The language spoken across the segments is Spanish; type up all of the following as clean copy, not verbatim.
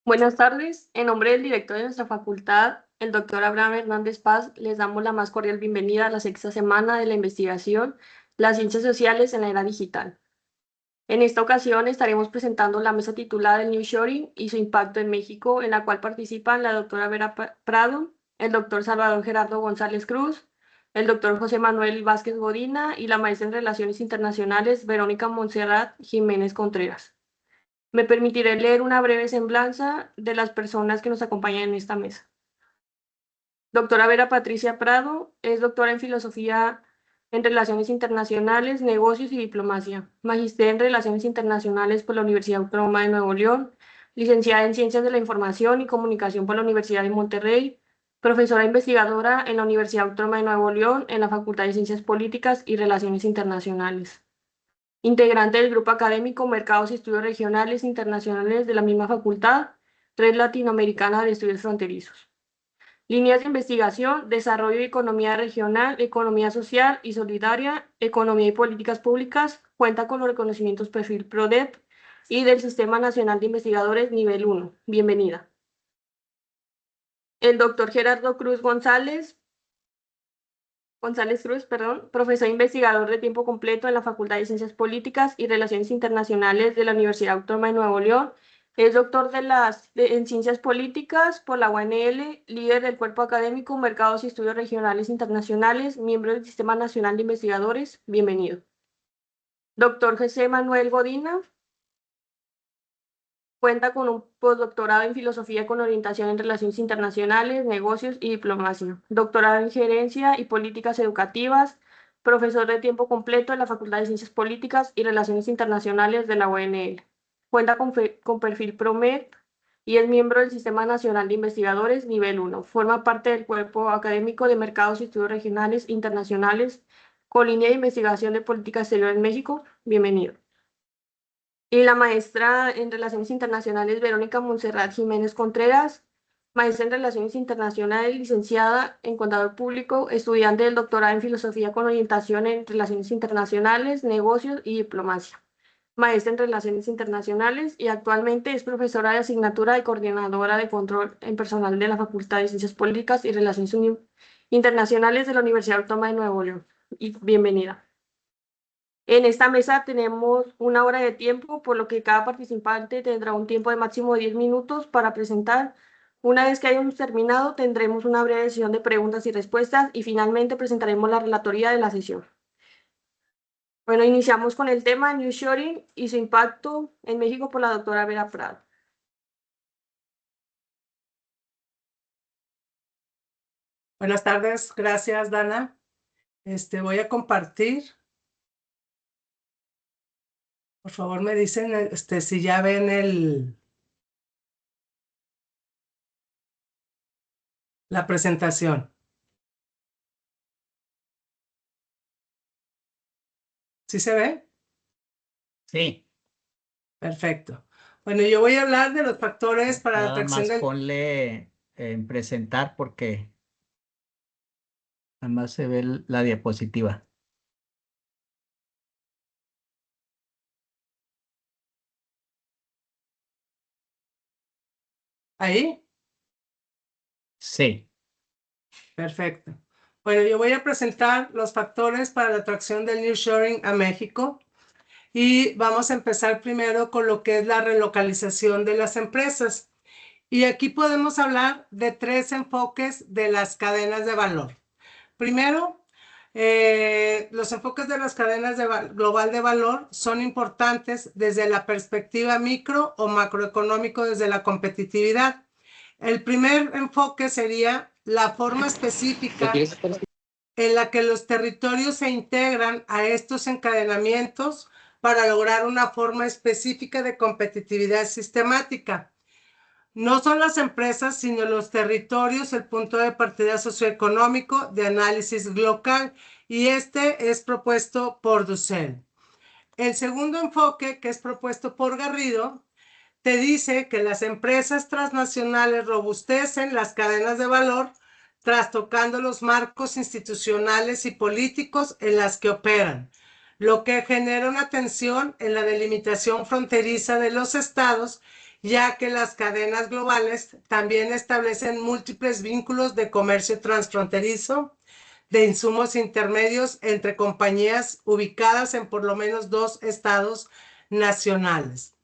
Buenas tardes. En nombre del director de nuestra facultad, el doctor Abraham Hernández Paz, les damos la más cordial bienvenida a la sexta semana de la investigación, las ciencias sociales en la era digital. En esta ocasión estaremos presentando la mesa titulada El Nearshoring y su impacto en México, en la cual participan la doctora Vera Prado, el doctor Salvador Gerardo González Cruz, el doctor José Manuel Vázquez Godina y la maestra en Relaciones Internacionales Verónica Montserrat Jiménez Contreras. Me permitiré leer una breve semblanza de las personas que nos acompañan en esta mesa. Doctora Vera Patricia Prado es doctora en Filosofía en Relaciones Internacionales, Negocios y Diplomacia, magíster en Relaciones Internacionales por la Universidad Autónoma de Nuevo León, licenciada en Ciencias de la Información y Comunicación por la Universidad de Monterrey, profesora investigadora en la Universidad Autónoma de Nuevo León en la Facultad de Ciencias Políticas y Relaciones Internacionales. Integrante del grupo académico Mercados y Estudios Regionales Internacionales de la misma facultad, Red Latinoamericana de Estudios Fronterizos. Líneas de investigación, desarrollo y economía regional, economía social y solidaria, economía y políticas públicas, cuenta con los reconocimientos perfil PRODEP y del Sistema Nacional de Investigadores Nivel 1. Bienvenida. El doctor Gerardo Cruz González Cruz, profesor investigador de tiempo completo en la Facultad de Ciencias Políticas y Relaciones Internacionales de la Universidad Autónoma de Nuevo León. Es doctor en Ciencias Políticas por la UNL, líder del cuerpo académico Mercados y Estudios Regionales Internacionales, miembro del Sistema Nacional de Investigadores. Bienvenido. Doctor José Manuel Godina. Cuenta con un postdoctorado en Filosofía con orientación en Relaciones Internacionales, Negocios y Diplomacia, doctorado en Gerencia y Políticas Educativas, profesor de tiempo completo en la Facultad de Ciencias Políticas y Relaciones Internacionales de la UNL. Cuenta con perfil PROMED y es miembro del Sistema Nacional de Investigadores Nivel 1. Forma parte del cuerpo académico de Mercados y Estudios Regionales Internacionales con línea de investigación de política exterior en México. Bienvenido. Y la maestra en Relaciones Internacionales, Verónica Montserrat Jiménez Contreras, maestra en Relaciones Internacionales, licenciada en Contador Público, estudiante del doctorado en Filosofía con orientación en Relaciones Internacionales, Negocios y Diplomacia, maestra en Relaciones Internacionales y actualmente es profesora de asignatura y coordinadora de control en personal de la Facultad de Ciencias Políticas y Relaciones Internacionales de la Universidad Autónoma de Nuevo León. Y bienvenida. En esta mesa tenemos una hora de tiempo, por lo que cada participante tendrá un tiempo de máximo de 10 minutos para presentar. Una vez que hayamos terminado, tendremos una breve sesión de preguntas y respuestas y finalmente presentaremos la relatoría de la sesión. Bueno, iniciamos con el tema Nearshoring y su impacto en México por la doctora Vera Prado. Buenas tardes, gracias Dana. Voy a compartir. Por favor, me dicen si ya ven la presentación. ¿Sí se ve? Sí. Perfecto. Bueno, yo voy a hablar de los factores para la Nada atracción más del... ponle en presentar porque nada más se ve la diapositiva. ¿Ahí? Sí. Perfecto. Bueno, yo voy a presentar los factores para la atracción del nearshoring a México y vamos a empezar primero con lo que es la relocalización de las empresas. Y aquí podemos hablar de 3 enfoques de las cadenas de valor. Primero, los enfoques de las cadenas global de valor son importantes desde la perspectiva micro o macroeconómico desde la competitividad. El primer enfoque sería la forma específica en la que los territorios se integran a estos encadenamientos para lograr una forma específica de competitividad sistemática. No son las empresas, sino los territorios el punto de partida socioeconómico de análisis local, y este es propuesto por Dussel. El segundo enfoque, que es propuesto por Garrido, te dice que las empresas transnacionales robustecen las cadenas de valor, trastocando los marcos institucionales y políticos en las que operan, lo que genera una tensión en la delimitación fronteriza de los estados ya que las cadenas globales también establecen múltiples vínculos de comercio transfronterizo de insumos intermedios entre compañías ubicadas en por lo menos 2 estados nacionales.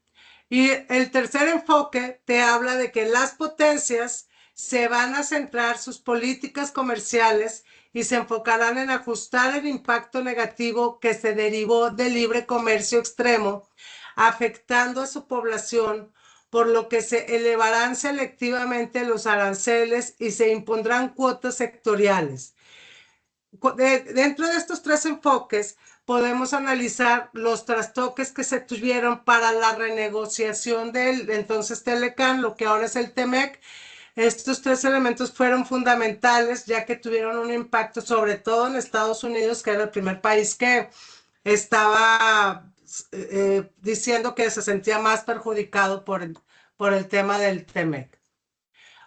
Y el tercer enfoque te habla de que las potencias se van a centrar sus políticas comerciales y se enfocarán en ajustar el impacto negativo que se derivó del libre comercio extremo, afectando a su población, por lo que se elevarán selectivamente los aranceles y se impondrán cuotas sectoriales. Dentro de estos tres enfoques, podemos analizar los trastoques que se tuvieron para la renegociación del entonces Telecan, lo que ahora es el TEMEC. Estos tres elementos fueron fundamentales, ya que tuvieron un impacto sobre todo en Estados Unidos, que era el primer país que estaba diciendo que se sentía más perjudicado por el tema del TEMEC.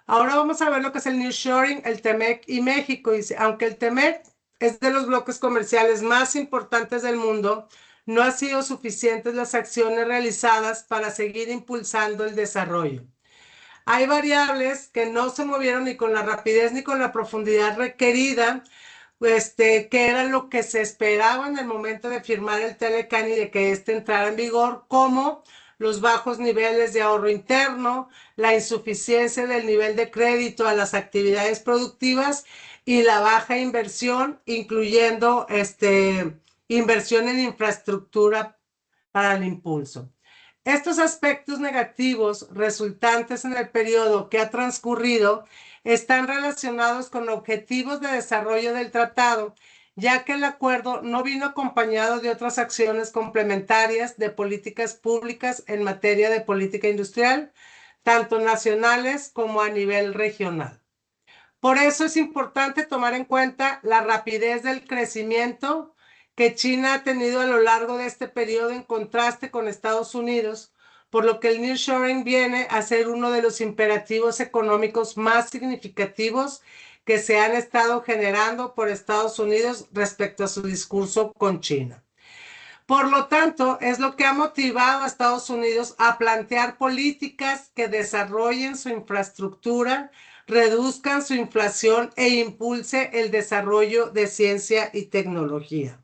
Ahora vamos a ver lo que es el nearshoring, el TEMEC y México. Aunque el TEMEC es de los bloques comerciales más importantes del mundo, no han sido suficientes las acciones realizadas para seguir impulsando el desarrollo. Hay variables que no se movieron ni con la rapidez ni con la profundidad requerida, que era lo que se esperaba en el momento de firmar el Telecan y de que entrara en vigor, como los bajos niveles de ahorro interno, la insuficiencia del nivel de crédito a las actividades productivas y la baja inversión, incluyendo inversión en infraestructura para el impulso. Estos aspectos negativos resultantes en el periodo que ha transcurrido están relacionados con objetivos de desarrollo del tratado, ya que el acuerdo no vino acompañado de otras acciones complementarias de políticas públicas en materia de política industrial, tanto nacionales como a nivel regional. Por eso es importante tomar en cuenta la rapidez del crecimiento que China ha tenido a lo largo de este periodo en contraste con Estados Unidos, por lo que el nearshoring viene a ser uno de los imperativos económicos más significativos que se han estado generando por Estados Unidos respecto a su discurso con China. Por lo tanto, es lo que ha motivado a Estados Unidos a plantear políticas que desarrollen su infraestructura, reduzcan su inflación e impulse el desarrollo de ciencia y tecnología.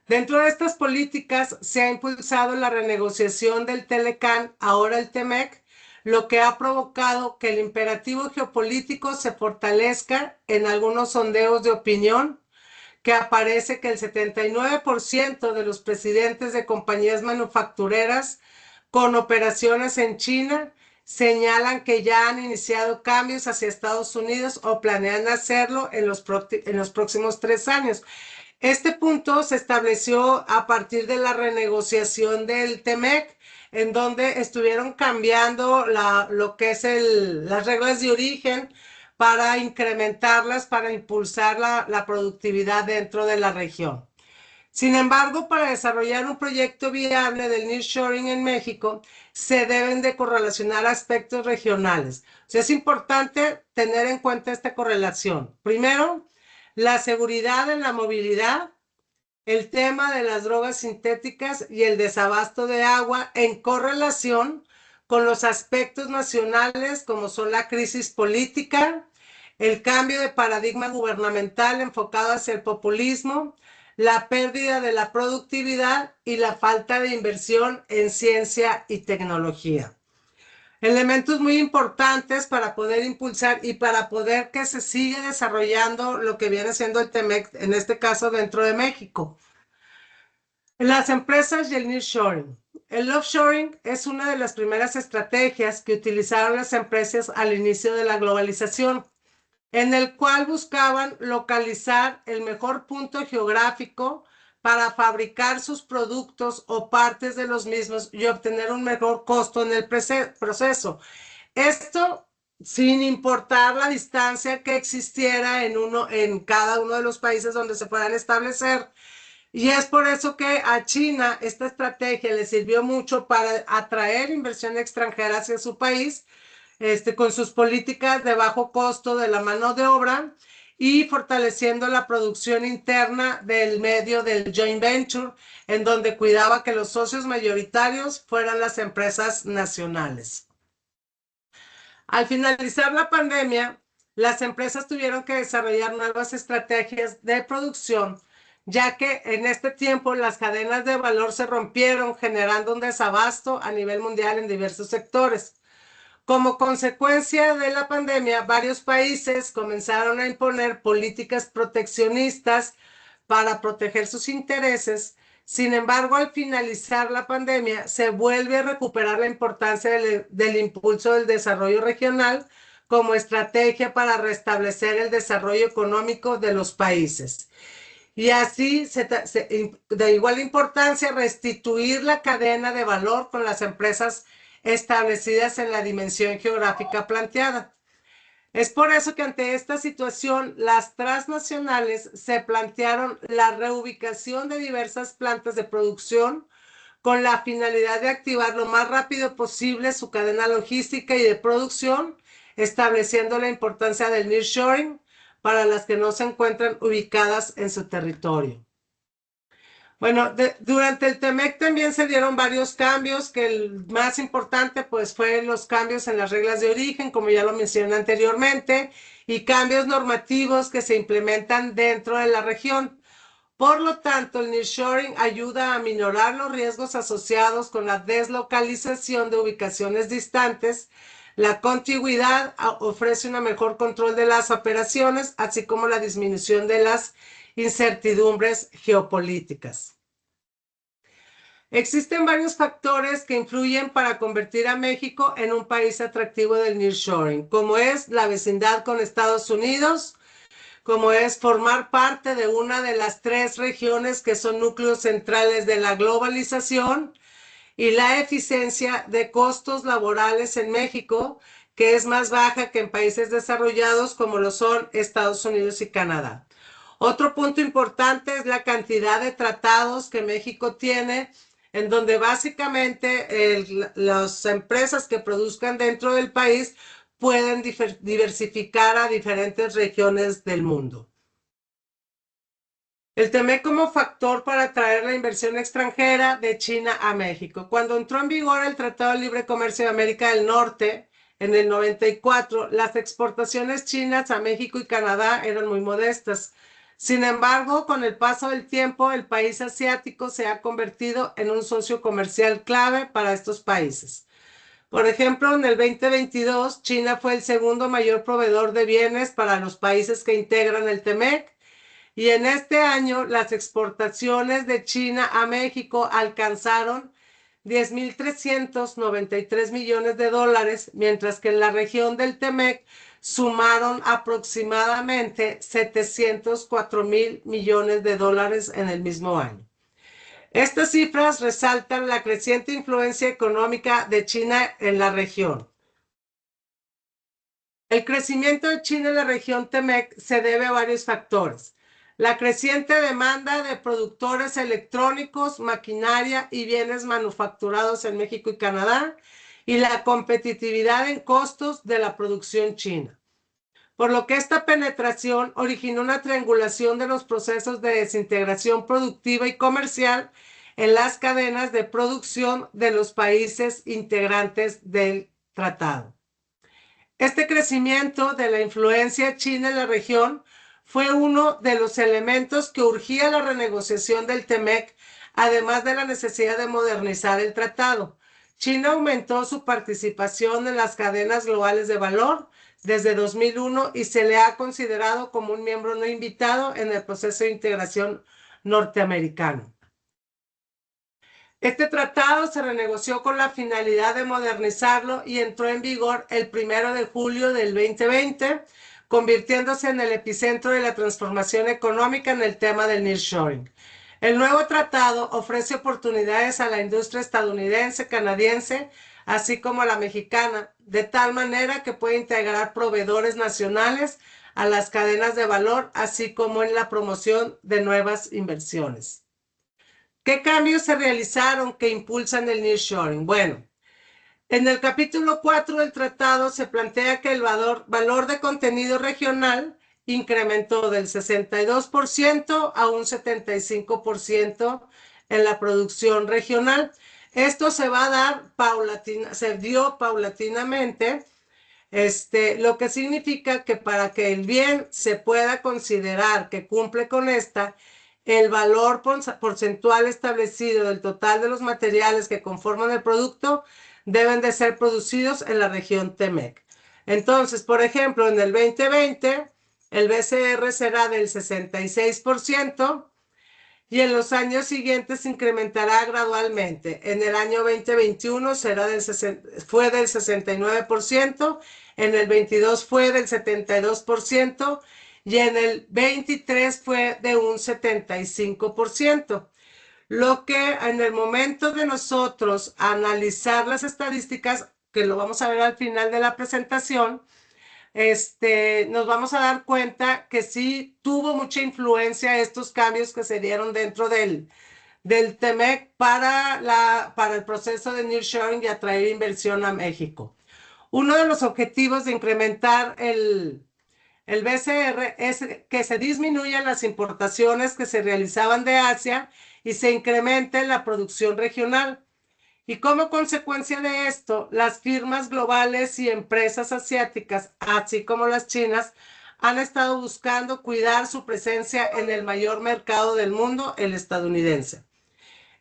Dentro de estas políticas se ha impulsado la renegociación del Telecan, ahora el TEMEC, lo que ha provocado que el imperativo geopolítico se fortalezca en algunos sondeos de opinión, que aparece que el 79% de los presidentes de compañías manufactureras con operaciones en China señalan que ya han iniciado cambios hacia Estados Unidos o planean hacerlo en los próximos 3 años. Este punto se estableció a partir de la renegociación del TEMEC, en donde estuvieron cambiando lo que es las reglas de origen para incrementarlas, para impulsar la productividad dentro de la región. Sin embargo, para desarrollar un proyecto viable del nearshoring en México, se deben de correlacionar aspectos regionales. O sea, es importante tener en cuenta esta correlación. Primero, la seguridad en la movilidad, el tema de las drogas sintéticas y el desabasto de agua en correlación con los aspectos nacionales como son la crisis política, el cambio de paradigma gubernamental enfocado hacia el populismo, la pérdida de la productividad y la falta de inversión en ciencia y tecnología. Elementos muy importantes para poder impulsar y para poder que se siga desarrollando lo que viene siendo el TEMEC, en este caso dentro de México. Las empresas y el nearshoring. El offshoring es una de las primeras estrategias que utilizaron las empresas al inicio de la globalización, en el cual buscaban localizar el mejor punto geográfico para fabricar sus productos o partes de los mismos y obtener un mejor costo en el proceso. Esto sin importar la distancia que existiera en cada uno de los países donde se puedan establecer. Y es por eso que a China esta estrategia le sirvió mucho para atraer inversión extranjera hacia su país, con sus políticas de bajo costo de la mano de obra y fortaleciendo la producción interna del medio del joint venture, en donde cuidaba que los socios mayoritarios fueran las empresas nacionales. Al finalizar la pandemia, las empresas tuvieron que desarrollar nuevas estrategias de producción, ya que en este tiempo las cadenas de valor se rompieron, generando un desabasto a nivel mundial en diversos sectores. Como consecuencia de la pandemia, varios países comenzaron a imponer políticas proteccionistas para proteger sus intereses. Sin embargo, al finalizar la pandemia, se vuelve a recuperar la importancia del impulso del desarrollo regional como estrategia para restablecer el desarrollo económico de los países. Y así, de igual importancia, restituir la cadena de valor con las empresas establecidas en la dimensión geográfica planteada. Es por eso que ante esta situación, las transnacionales se plantearon la reubicación de diversas plantas de producción con la finalidad de activar lo más rápido posible su cadena logística y de producción, estableciendo la importancia del nearshoring para las que no se encuentran ubicadas en su territorio. Bueno, durante el TEMEC también se dieron varios cambios, que el más importante pues fue los cambios en las reglas de origen, como ya lo mencioné anteriormente, y cambios normativos que se implementan dentro de la región. Por lo tanto, el nearshoring ayuda a minorar los riesgos asociados con la deslocalización de ubicaciones distantes. La contigüidad ofrece un mejor control de las operaciones, así como la disminución de las incertidumbres geopolíticas. Existen varios factores que influyen para convertir a México en un país atractivo del nearshoring, como es la vecindad con Estados Unidos, como es formar parte de una de las 3 regiones que son núcleos centrales de la globalización, y la eficiencia de costos laborales en México, que es más baja que en países desarrollados como lo son Estados Unidos y Canadá. Otro punto importante es la cantidad de tratados que México tiene, en donde básicamente las empresas que produzcan dentro del país pueden diversificar a diferentes regiones del mundo. El TEMEC como factor para atraer la inversión extranjera de China a México. Cuando entró en vigor el Tratado de Libre Comercio de América del Norte en el 94, las exportaciones chinas a México y Canadá eran muy modestas. Sin embargo, con el paso del tiempo, el país asiático se ha convertido en un socio comercial clave para estos países. Por ejemplo, en el 2022, China fue el segundo mayor proveedor de bienes para los países que integran el TEMEC. Y en este año las exportaciones de China a México alcanzaron 10.393 millones de dólares, mientras que en la región del TEMEC sumaron aproximadamente 704.000 millones de dólares en el mismo año. Estas cifras resaltan la creciente influencia económica de China en la región. El crecimiento de China en la región TEMEC se debe a varios factores. La creciente demanda de productores electrónicos, maquinaria y bienes manufacturados en México y Canadá, y la competitividad en costos de la producción china. Por lo que esta penetración originó una triangulación de los procesos de desintegración productiva y comercial en las cadenas de producción de los países integrantes del tratado. Este crecimiento de la influencia china en la región fue uno de los elementos que urgía la renegociación del TEMEC, además de la necesidad de modernizar el tratado. China aumentó su participación en las cadenas globales de valor desde 2001 y se le ha considerado como un miembro no invitado en el proceso de integración norteamericano. Este tratado se renegoció con la finalidad de modernizarlo y entró en vigor el 1 de julio del 2020, convirtiéndose en el epicentro de la transformación económica en el tema del nearshoring. El nuevo tratado ofrece oportunidades a la industria estadounidense, canadiense, así como a la mexicana, de tal manera que puede integrar proveedores nacionales a las cadenas de valor, así como en la promoción de nuevas inversiones. ¿Qué cambios se realizaron que impulsan el nearshoring? Bueno, en el capítulo 4 del tratado se plantea que el valor de contenido regional incrementó del 62% a un 75% en la producción regional. Esto se va a dar se dio paulatinamente, lo que significa que para que el bien se pueda considerar que cumple con el valor porcentual establecido del total de los materiales que conforman el producto deben de ser producidos en la región TEMEC. Entonces, por ejemplo, en el 2020, el BCR será del 66%, y en los años siguientes se incrementará gradualmente. En el año 2021 fue del 69%, en el 22 fue del 72% y en el 23 fue de un 75%. Lo que en el momento de nosotros analizar las estadísticas, que lo vamos a ver al final de la presentación, nos vamos a dar cuenta que sí tuvo mucha influencia estos cambios que se dieron dentro del TEMEC para el proceso de nearshoring y atraer inversión a México. Uno de los objetivos de incrementar el BCR es que se disminuyan las importaciones que se realizaban de Asia y se incremente la producción regional. Y como consecuencia de esto, las firmas globales y empresas asiáticas, así como las chinas, han estado buscando cuidar su presencia en el mayor mercado del mundo, el estadounidense.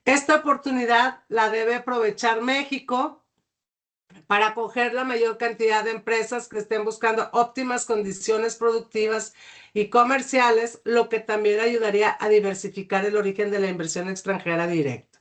Esta oportunidad la debe aprovechar México para acoger la mayor cantidad de empresas que estén buscando óptimas condiciones productivas y comerciales, lo que también ayudaría a diversificar el origen de la inversión extranjera directa.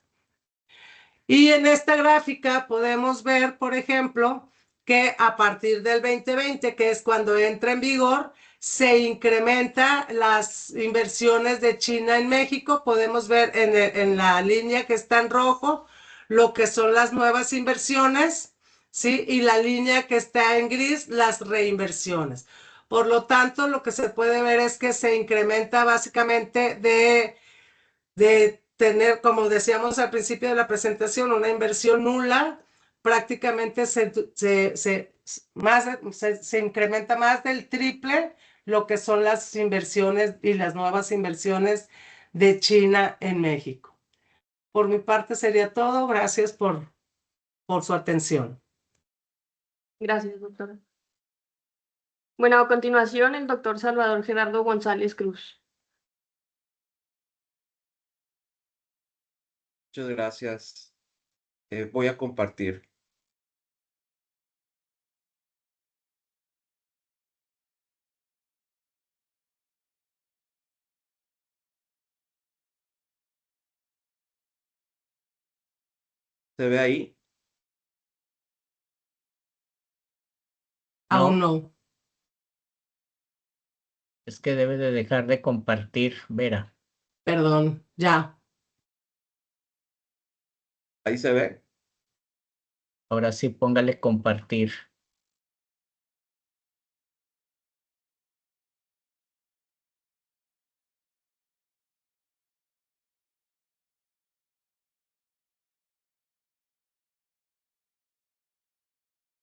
Y en esta gráfica podemos ver, por ejemplo, que a partir del 2020, que es cuando entra en vigor, se incrementa las inversiones de China en México. Podemos ver en la línea que está en rojo lo que son las nuevas inversiones, ¿sí? Y la línea que está en gris, las reinversiones. Por lo tanto, lo que se puede ver es que se incrementa básicamente de tener, como decíamos al principio de la presentación, una inversión nula, prácticamente se incrementa más del triple lo que son las inversiones y las nuevas inversiones de China en México. Por mi parte sería todo. Gracias por su atención. Gracias, doctora. Bueno, a continuación, el doctor Salvador Gerardo González Cruz. Muchas gracias. Voy a compartir. ¿Se ve ahí? Aún no. Es que debe de dejar de compartir, Vera. Perdón, ya. ¿Ahí se ve? Ahora sí, póngale compartir.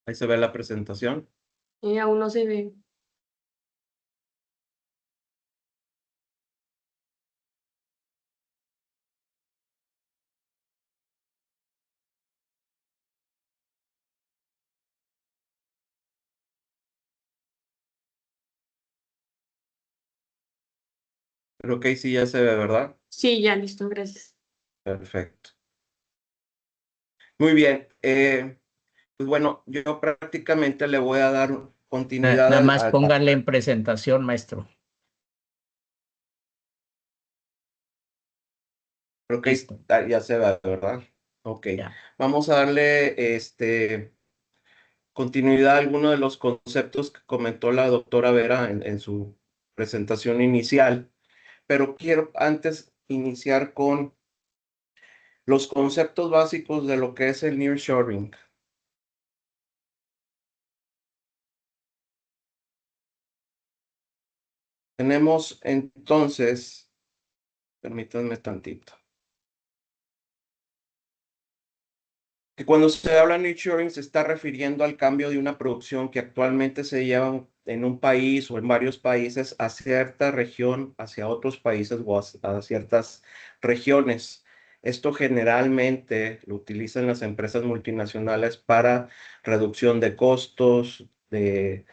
Ahí se ve la presentación. Aún no se ve. Creo que ahí sí ya se ve, ¿verdad? Sí, ya listo, gracias. Perfecto. Muy bien. Pues bueno, yo prácticamente le voy a dar continuidad Nada más póngale en presentación, maestro. Creo que ya se ve, ¿verdad? Ok. Ya. Vamos a darle continuidad a algunos de los conceptos que comentó la doctora Vera en su presentación inicial, pero quiero antes iniciar con los conceptos básicos de lo que es el nearshoring. Tenemos entonces, permítanme tantito, que cuando se habla de nearshoring se está refiriendo al cambio de una producción que actualmente se lleva en un país o en varios países a cierta región, hacia otros países o a ciertas regiones. Esto generalmente lo utilizan las empresas multinacionales para reducción de costos, de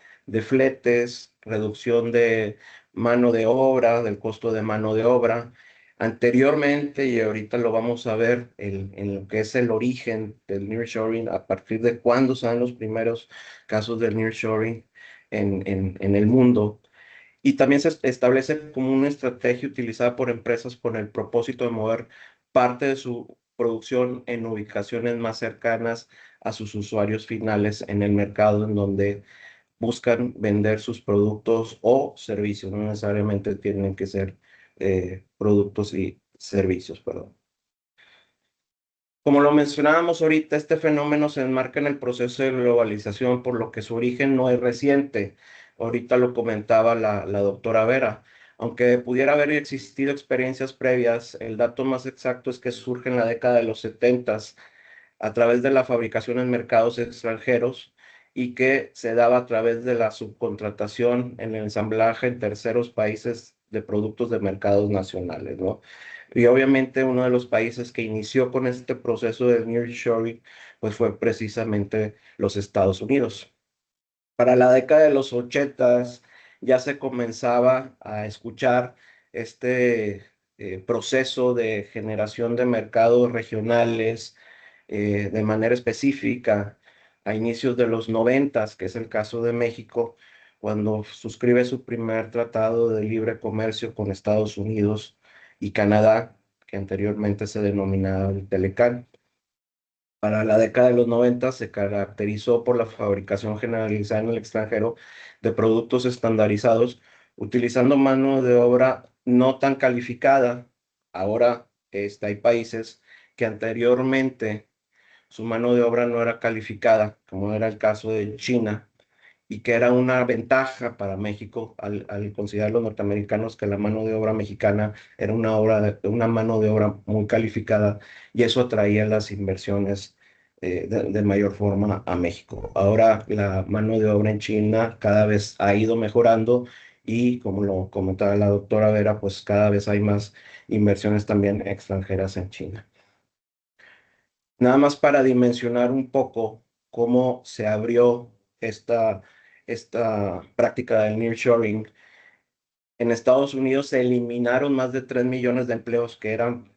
fletes, reducción de mano de obra, del costo de mano de obra. Anteriormente, y ahorita lo vamos a ver en lo que es el origen del nearshoring, a partir de cuándo se dan los primeros casos del nearshoring en el mundo. Y también se establece como una estrategia utilizada por empresas con el propósito de mover parte de su producción en ubicaciones más cercanas a sus usuarios finales en el mercado en donde buscan vender sus productos o servicios. No necesariamente tienen que ser productos y servicios, perdón. Como lo mencionábamos ahorita, este fenómeno se enmarca en el proceso de globalización, por lo que su origen no es reciente. Ahorita lo comentaba la doctora Vera. Aunque pudiera haber existido experiencias previas, el dato más exacto es que surge en la década de los 70 a través de la fabricación en mercados extranjeros y que se daba a través de la subcontratación en el ensamblaje en terceros países de productos de mercados nacionales, ¿no? Y obviamente uno de los países que inició con este proceso de nearshoring pues fue precisamente los Estados Unidos. Para la década de los 80 ya se comenzaba a escuchar este proceso de generación de mercados regionales de manera específica a inicios de los 90, que es el caso de México, cuando suscribe su primer tratado de libre comercio con Estados Unidos y Canadá, que anteriormente se denominaba el Telecán. Para la década de los 90 se caracterizó por la fabricación generalizada en el extranjero de productos estandarizados, utilizando mano de obra no tan calificada. Ahora hay países que anteriormente su mano de obra no era calificada, como era el caso de China, y que era una ventaja para México al considerar los norteamericanos que la mano de obra mexicana era una mano de obra muy calificada y eso atraía las inversiones de mayor forma a México. Ahora la mano de obra en China cada vez ha ido mejorando y como lo comentaba la doctora Vera, pues cada vez hay más inversiones también extranjeras en China. Nada más para dimensionar un poco cómo se abrió esta práctica del nearshoring. En Estados Unidos se eliminaron más de 3 millones de empleos que eran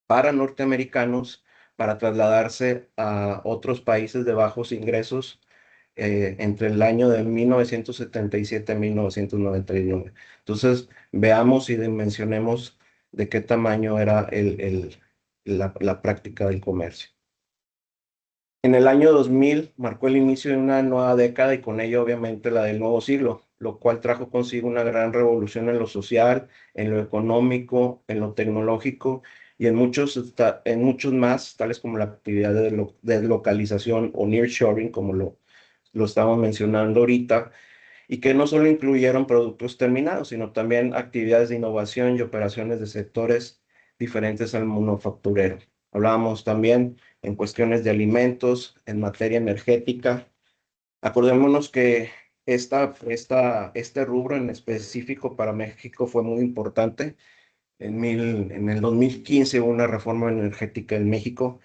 para norteamericanos para trasladarse a otros países de bajos ingresos entre el año de 1977 y 1999. Entonces, veamos y dimensionemos de qué tamaño era la práctica del comercio. En el año 2000 marcó el inicio de una nueva década y con ello obviamente la del nuevo siglo, lo cual trajo consigo una gran revolución en lo social, en lo económico, en lo tecnológico y en muchos más, tales como la actividad de localización o nearshoring, como lo estamos mencionando ahorita, y que no solo incluyeron productos terminados, sino también actividades de innovación y operaciones de sectores diferentes al manufacturero. Hablábamos también en cuestiones de alimentos, en materia energética. Acordémonos que este rubro en específico para México fue muy importante. En el 2015 hubo una reforma energética en México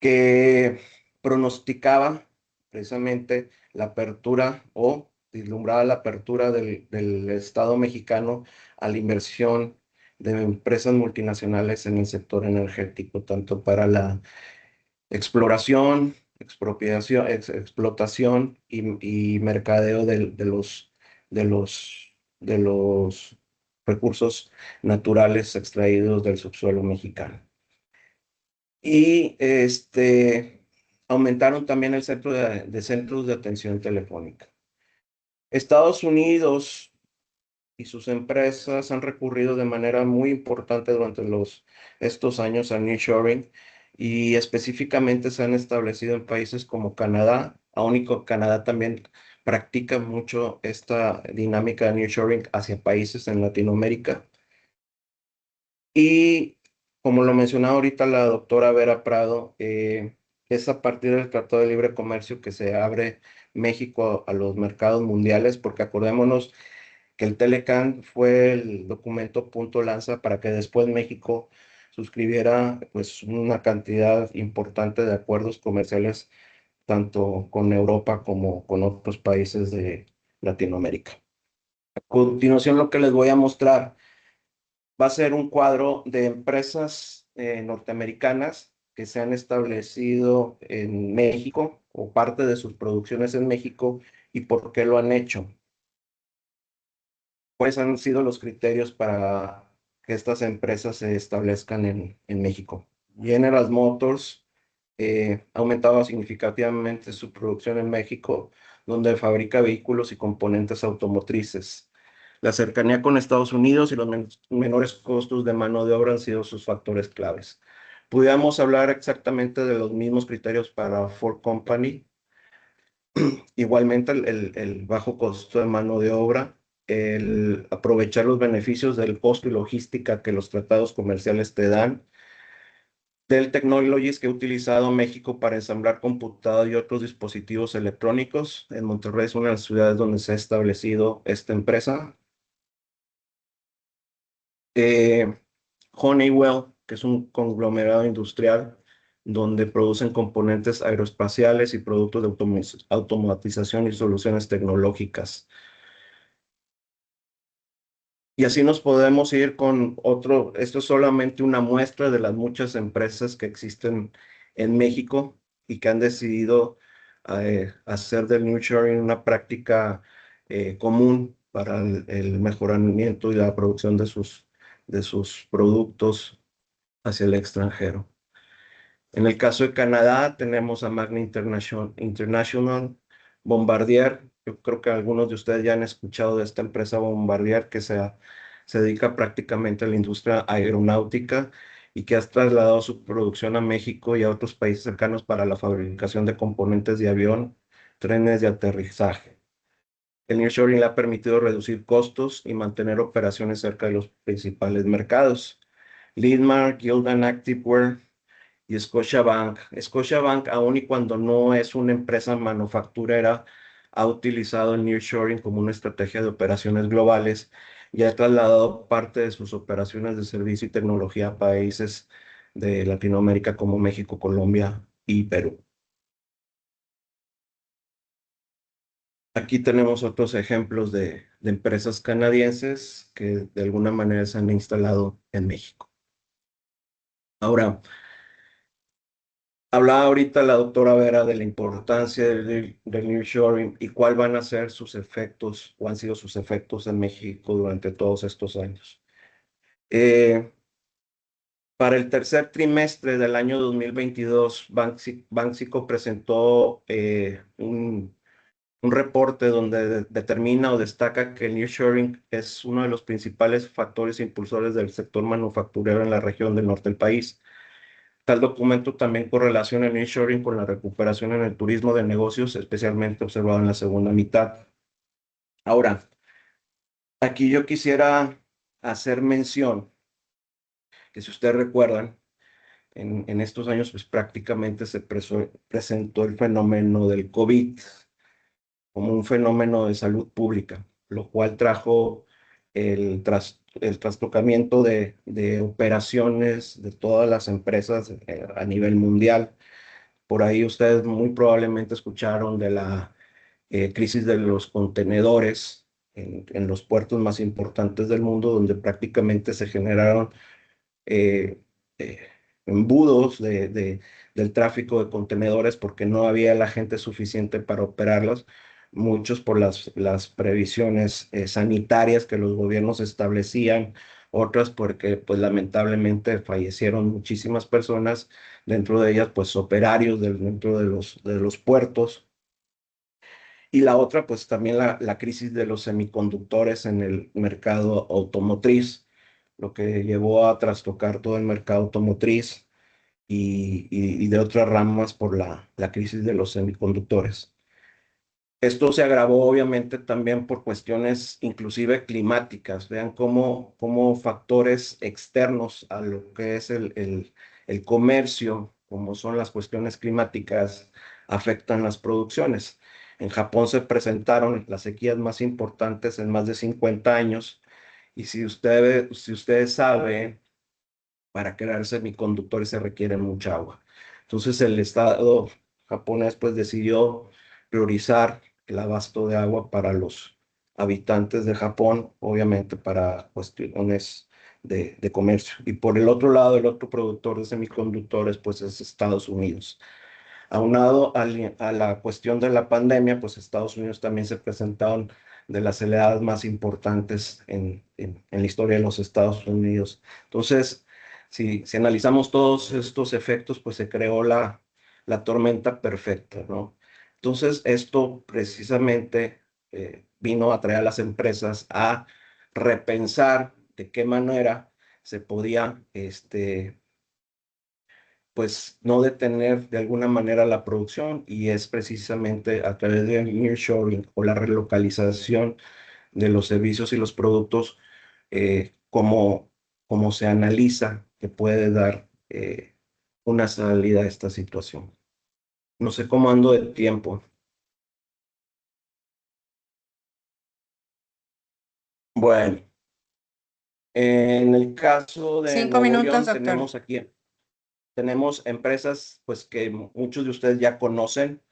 que pronosticaba precisamente la apertura o vislumbraba la apertura del Estado mexicano a la inversión de empresas multinacionales en el sector energético, tanto para la exploración, expropiación, explotación y mercadeo de los recursos naturales extraídos del subsuelo mexicano. Y aumentaron también el centro de centros de atención telefónica. Estados Unidos y sus empresas han recurrido de manera muy importante durante estos años al nearshoring y específicamente se han establecido en países como Canadá. Aún y Canadá también practica mucho esta dinámica de nearshoring hacia países en Latinoamérica. Y como lo mencionaba ahorita la doctora Vera Prado, es a partir del Tratado de Libre Comercio que se abre México a los mercados mundiales, porque acordémonos que el Telecan fue el documento punto lanza para que después México suscribiera pues una cantidad importante de acuerdos comerciales tanto con Europa como con otros países de Latinoamérica. A continuación, lo que les voy a mostrar va a ser un cuadro de empresas norteamericanas que se han establecido en México o parte de sus producciones en México y por qué lo han hecho. ¿Cuáles han sido los criterios para que estas empresas se establezcan en México? General Motors ha aumentado significativamente su producción en México, donde fabrica vehículos y componentes automotrices. La cercanía con Estados Unidos y los menores costos de mano de obra han sido sus factores claves. Pudiéramos hablar exactamente de los mismos criterios para Ford Company. Igualmente el bajo costo de mano de obra, el aprovechar los beneficios del costo y logística que los tratados comerciales te dan. Dell Technologies, que ha utilizado México para ensamblar computadoras y otros dispositivos electrónicos. En Monterrey es una de las ciudades donde se ha establecido esta empresa. Honeywell, que es un conglomerado industrial donde producen componentes aeroespaciales y productos de automatización y soluciones tecnológicas. Y así nos podemos ir con otro, esto es solamente una muestra de las muchas empresas que existen en México y que han decidido hacer del nearshoring una práctica común para el mejoramiento y la producción de sus productos hacia el extranjero. En el caso de Canadá tenemos a Magna International, Bombardier. Yo creo que algunos de ustedes ya han escuchado de esta empresa Bombardier que se dedica prácticamente a la industria aeronáutica y que ha trasladado su producción a México y a otros países cercanos para la fabricación de componentes de avión, trenes de aterrizaje. El nearshoring le ha permitido reducir costos y mantener operaciones cerca de los principales mercados. Lidmar, Gildan Activewear y Scotiabank. Scotiabank, aun y cuando no es una empresa manufacturera, ha utilizado el nearshoring como una estrategia de operaciones globales y ha trasladado parte de sus operaciones de servicio y tecnología a países de Latinoamérica como México, Colombia y Perú. Aquí tenemos otros ejemplos de empresas canadienses que de alguna manera se han instalado en México. Ahora, hablaba ahorita la doctora Vera de la importancia del nearshoring y cuál van a ser sus efectos o han sido sus efectos en México durante todos estos años. Para el tercer trimestre del año 2022, Banxico presentó un reporte donde determina o destaca que el nearshoring es uno de los principales factores impulsores del sector manufacturero en la región del norte del país. Tal documento también correlaciona el nearshoring con la recuperación en el turismo de negocios, especialmente observado en la segunda mitad. Ahora, aquí yo quisiera hacer mención que si ustedes recuerdan, en estos años pues prácticamente se presentó el fenómeno del COVID como un fenómeno de salud pública, lo cual trajo el trastocamiento de operaciones de todas las empresas a nivel mundial. Por ahí ustedes muy probablemente escucharon de la crisis de los contenedores en los puertos más importantes del mundo, donde prácticamente se generaron eh, eh, embudos del tráfico de contenedores porque no había la gente suficiente para operarlos, muchos por las previsiones sanitarias que los gobiernos establecían, otras porque pues lamentablemente fallecieron muchísimas personas, dentro de ellas pues operarios dentro de los puertos. Y la otra pues también la crisis de los semiconductores en el mercado automotriz, lo que llevó a trastocar todo el mercado automotriz y de otras ramas por la crisis de los semiconductores. Esto se agravó obviamente también por cuestiones inclusive climáticas. Vean cómo factores externos a lo que es el comercio como son las cuestiones climáticas, afectan las producciones. En Japón se presentaron las sequías más importantes en más de 50 años, y si ustedes saben, para crear semiconductores se requiere mucha agua. Entonces el Estado japonés pues decidió priorizar el abasto de agua para los habitantes de Japón, obviamente para cuestiones de comercio. Y por el otro lado, el otro productor de semiconductores pues es Estados Unidos. Aunado a la cuestión de la pandemia, pues Estados Unidos también se presentaron de las heladas más importantes en la historia de los Estados Unidos. Entonces, si analizamos todos estos efectos, pues se creó la tormenta perfecta, ¿no? Entonces, esto precisamente vino a traer a las empresas a repensar de qué manera se podía, pues no detener de alguna manera la producción, y es precisamente a través del nearshoring o la relocalización de los servicios y los productos, como se analiza que puede dar una salida a esta situación. No sé cómo ando de tiempo. Bueno, en el caso de 5 Nuevo minutos, León, doctor. tenemos empresas pues que muchos de ustedes ya conocen,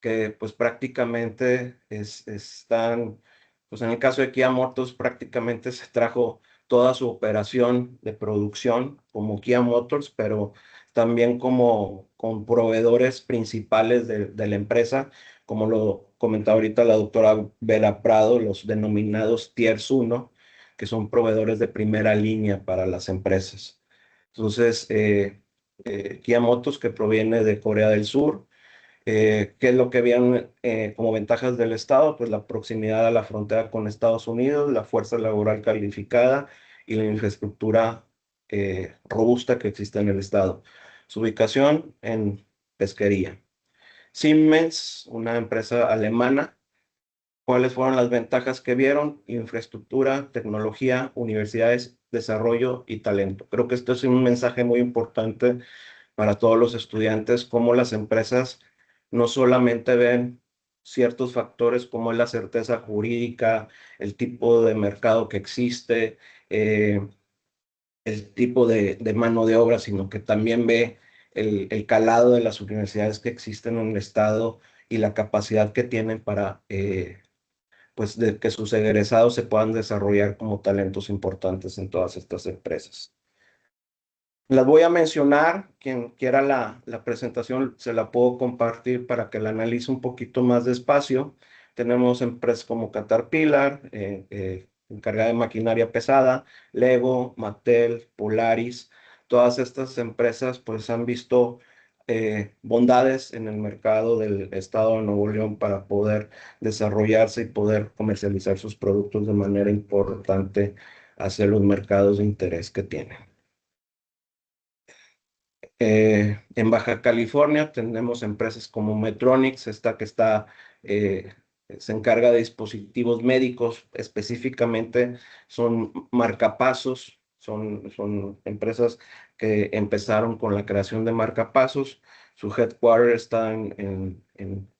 que pues prácticamente están, pues en el caso de Kia Motors prácticamente se trajo toda su operación de producción como Kia Motors, pero también con proveedores principales de la empresa, como lo comentaba ahorita la doctora Vera Prado, los denominados Tiers 1, que son proveedores de primera línea para las empresas. Entonces, Kia Motors, que proviene de Corea del Sur, ¿qué es lo que vieron como ventajas del Estado? Pues la proximidad a la frontera con Estados Unidos, la fuerza laboral calificada y la infraestructura robusta que existe en el Estado. Su ubicación en pesquería. Siemens, una empresa alemana. ¿Cuáles fueron las ventajas que vieron? Infraestructura, tecnología, universidades, desarrollo y talento. Creo que esto es un mensaje muy importante para todos los estudiantes, cómo las empresas no solamente ven ciertos factores como es la certeza jurídica, el tipo de mercado que existe, el tipo de mano de obra, sino que también ve el calado de las universidades que existen en el estado y la capacidad que tienen para pues de que sus egresados se puedan desarrollar como talentos importantes en todas estas empresas. Las voy a mencionar, quien quiera la presentación se la puedo compartir para que la analice un poquito más despacio. Tenemos empresas como Caterpillar, encargada de maquinaria pesada, Lego, Mattel, Polaris. Todas estas empresas pues han visto bondades en el mercado del estado de Nuevo León para poder desarrollarse y poder comercializar sus productos de manera importante hacia los mercados de interés que tienen. En Baja California tenemos empresas como Medtronic, esta que se encarga de dispositivos médicos, específicamente son marcapasos, son empresas que empezaron con la creación de marcapasos. Su headquarter está en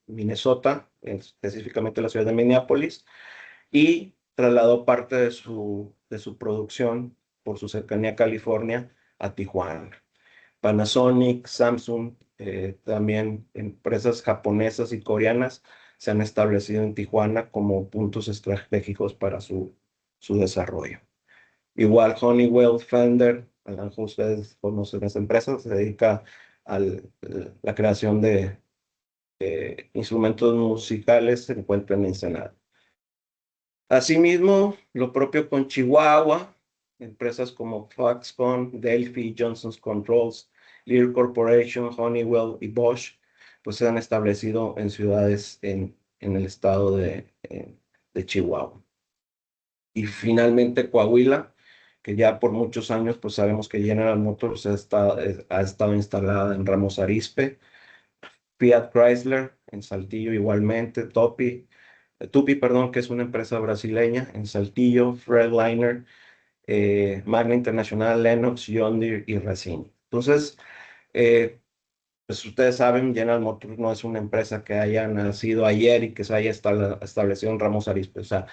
Minnesota, específicamente en la ciudad de Minneapolis, y trasladó parte de su producción por su cercanía a California a Tijuana. Panasonic, Samsung, también empresas japonesas y coreanas se han establecido en Tijuana como puntos estratégicos para su desarrollo. Igual Honeywell, Fender, a lo mejor ustedes conocen esa empresa, se dedica a la creación de instrumentos musicales, se encuentra en Ensenada. Asimismo, lo propio con Chihuahua, empresas como Foxconn, Delphi, Johnson Controls, Lear Corporation, Honeywell y Bosch, pues se han establecido en ciudades en el estado de Chihuahua. Y finalmente Coahuila, que ya por muchos años pues sabemos que General Motors ha estado instalada en Ramos Arizpe, Fiat Chrysler en Saltillo igualmente, Tupi, que es una empresa brasileña en Saltillo, Freightliner, Magna Internacional, Lennox, John Deere y Racine. Entonces, pues ustedes saben, General Motors no es una empresa que haya nacido ayer y que se haya establecido en Ramos Arizpe. O sea,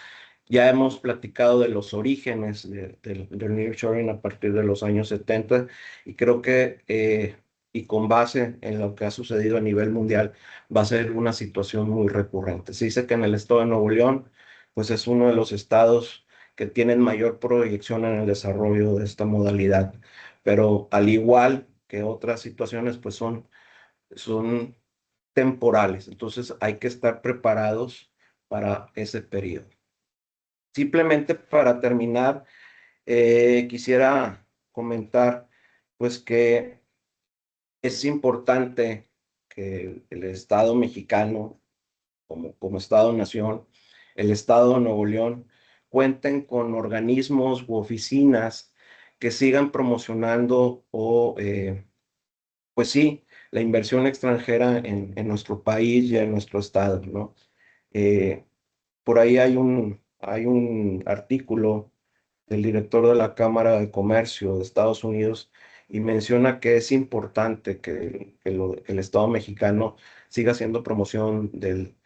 ya hemos platicado de los orígenes del nearshoring a partir de los años 70 y creo que, y con base en lo que ha sucedido a nivel mundial, va a ser una situación muy recurrente. Se dice que en el estado de Nuevo León, pues es uno de los estados que tienen mayor proyección en el desarrollo de esta modalidad, pero al igual que otras situaciones, pues son temporales, entonces hay que estar preparados para ese periodo. Simplemente para terminar, quisiera comentar pues que es importante que el Estado mexicano, como Estado-nación, el Estado de Nuevo León, cuenten con organismos u oficinas que sigan promocionando pues sí, la inversión extranjera en nuestro país y en nuestro estado, ¿no? Eh, por ahí hay un artículo del director de la Cámara de Comercio de Estados Unidos y menciona que es importante que el Estado mexicano siga haciendo promoción del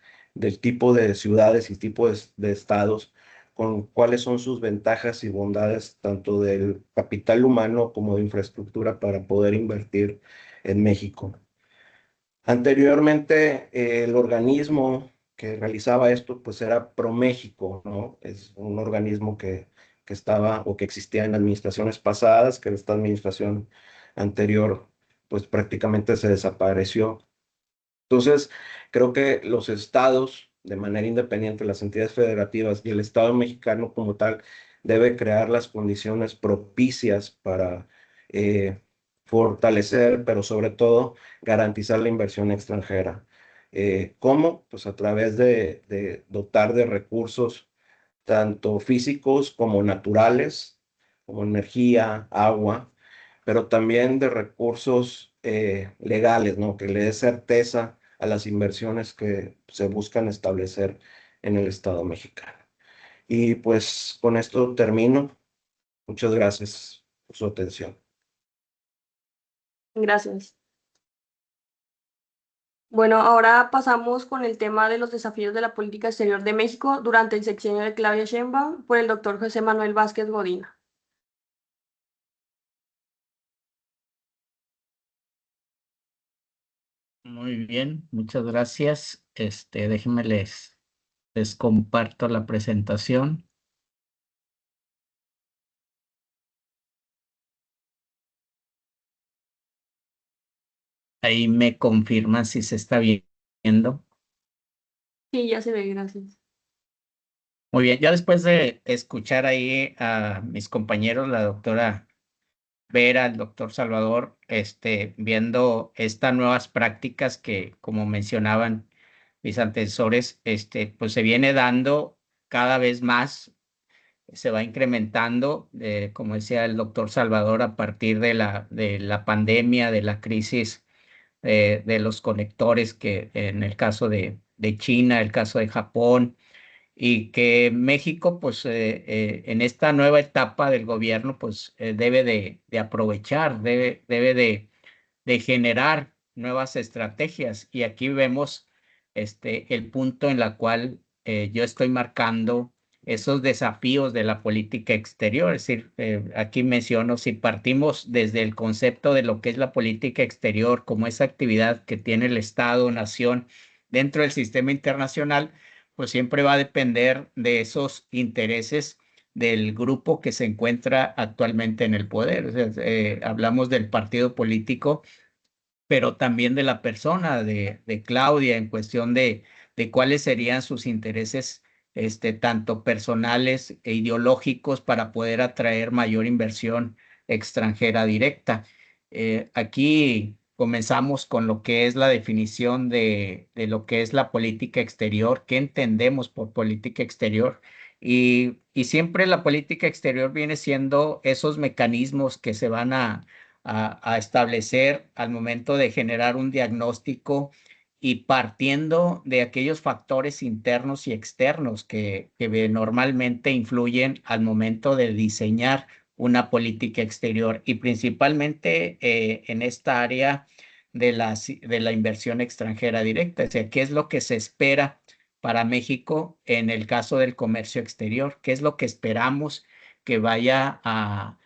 tipo de ciudades y tipo de estados, con cuáles son sus ventajas y bondades, tanto del capital humano como de infraestructura para poder invertir en México. Anteriormente, el organismo que realizaba esto, pues era ProMéxico, ¿no? Es un organismo que estaba o que existía en administraciones pasadas, que esta administración anterior, pues prácticamente se desapareció. Entonces, creo que los estados, de manera independiente, las entidades federativas y el Estado mexicano como tal, debe crear las condiciones propicias para fortalecer, pero sobre todo garantizar la inversión extranjera. ¿Cómo? Pues a través de dotar de recursos tanto físicos como naturales, como energía, agua, pero también de recursos legales, ¿no? Que le dé certeza a las inversiones que se buscan establecer en el Estado mexicano. Y pues con esto termino. Muchas gracias por su atención. Gracias. Bueno, ahora pasamos con el tema de los desafíos de la política exterior de México durante el sexenio de Claudia Sheinbaum por el doctor José Manuel Vázquez Godina. Muy bien, muchas gracias. Déjenme les comparto la presentación. Ahí me confirman si se está viendo. Sí, ya se ve, gracias. Muy bien, ya después de escuchar ahí a mis compañeros, la doctora Vera, el doctor Salvador, viendo estas nuevas prácticas que, como mencionaban mis antecesores, pues se viene dando cada vez más, se va incrementando, como decía el doctor Salvador, a partir de la pandemia, de la crisis de los conectores, que en el caso de China, el caso de Japón, y que México, pues en esta nueva etapa del gobierno, pues debe de aprovechar, debe de generar nuevas estrategias. Y aquí vemos el punto en la cual yo estoy marcando esos desafíos de la política exterior. Es decir, aquí menciono, si partimos desde el concepto de lo que es la política exterior como esa actividad que tiene el Estado, nación, dentro del sistema internacional, pues siempre va a depender de esos intereses del grupo que se encuentra actualmente en el poder. O sea, hablamos del partido político, pero también de la persona de Claudia en cuestión de cuáles serían sus intereses, tanto personales e ideológicos, para poder atraer mayor inversión extranjera directa. Aquí comenzamos con lo que es la definición de lo que es la política exterior, qué entendemos por política exterior. Y siempre la política exterior viene siendo esos mecanismos que se van a establecer al momento de generar un diagnóstico, y partiendo de aquellos factores internos y externos que normalmente influyen al momento de diseñar una política exterior, y principalmente en esta área de la inversión extranjera directa. O sea, ¿qué es lo que se espera para México en el caso del comercio exterior? ¿Qué es lo que esperamos que vaya a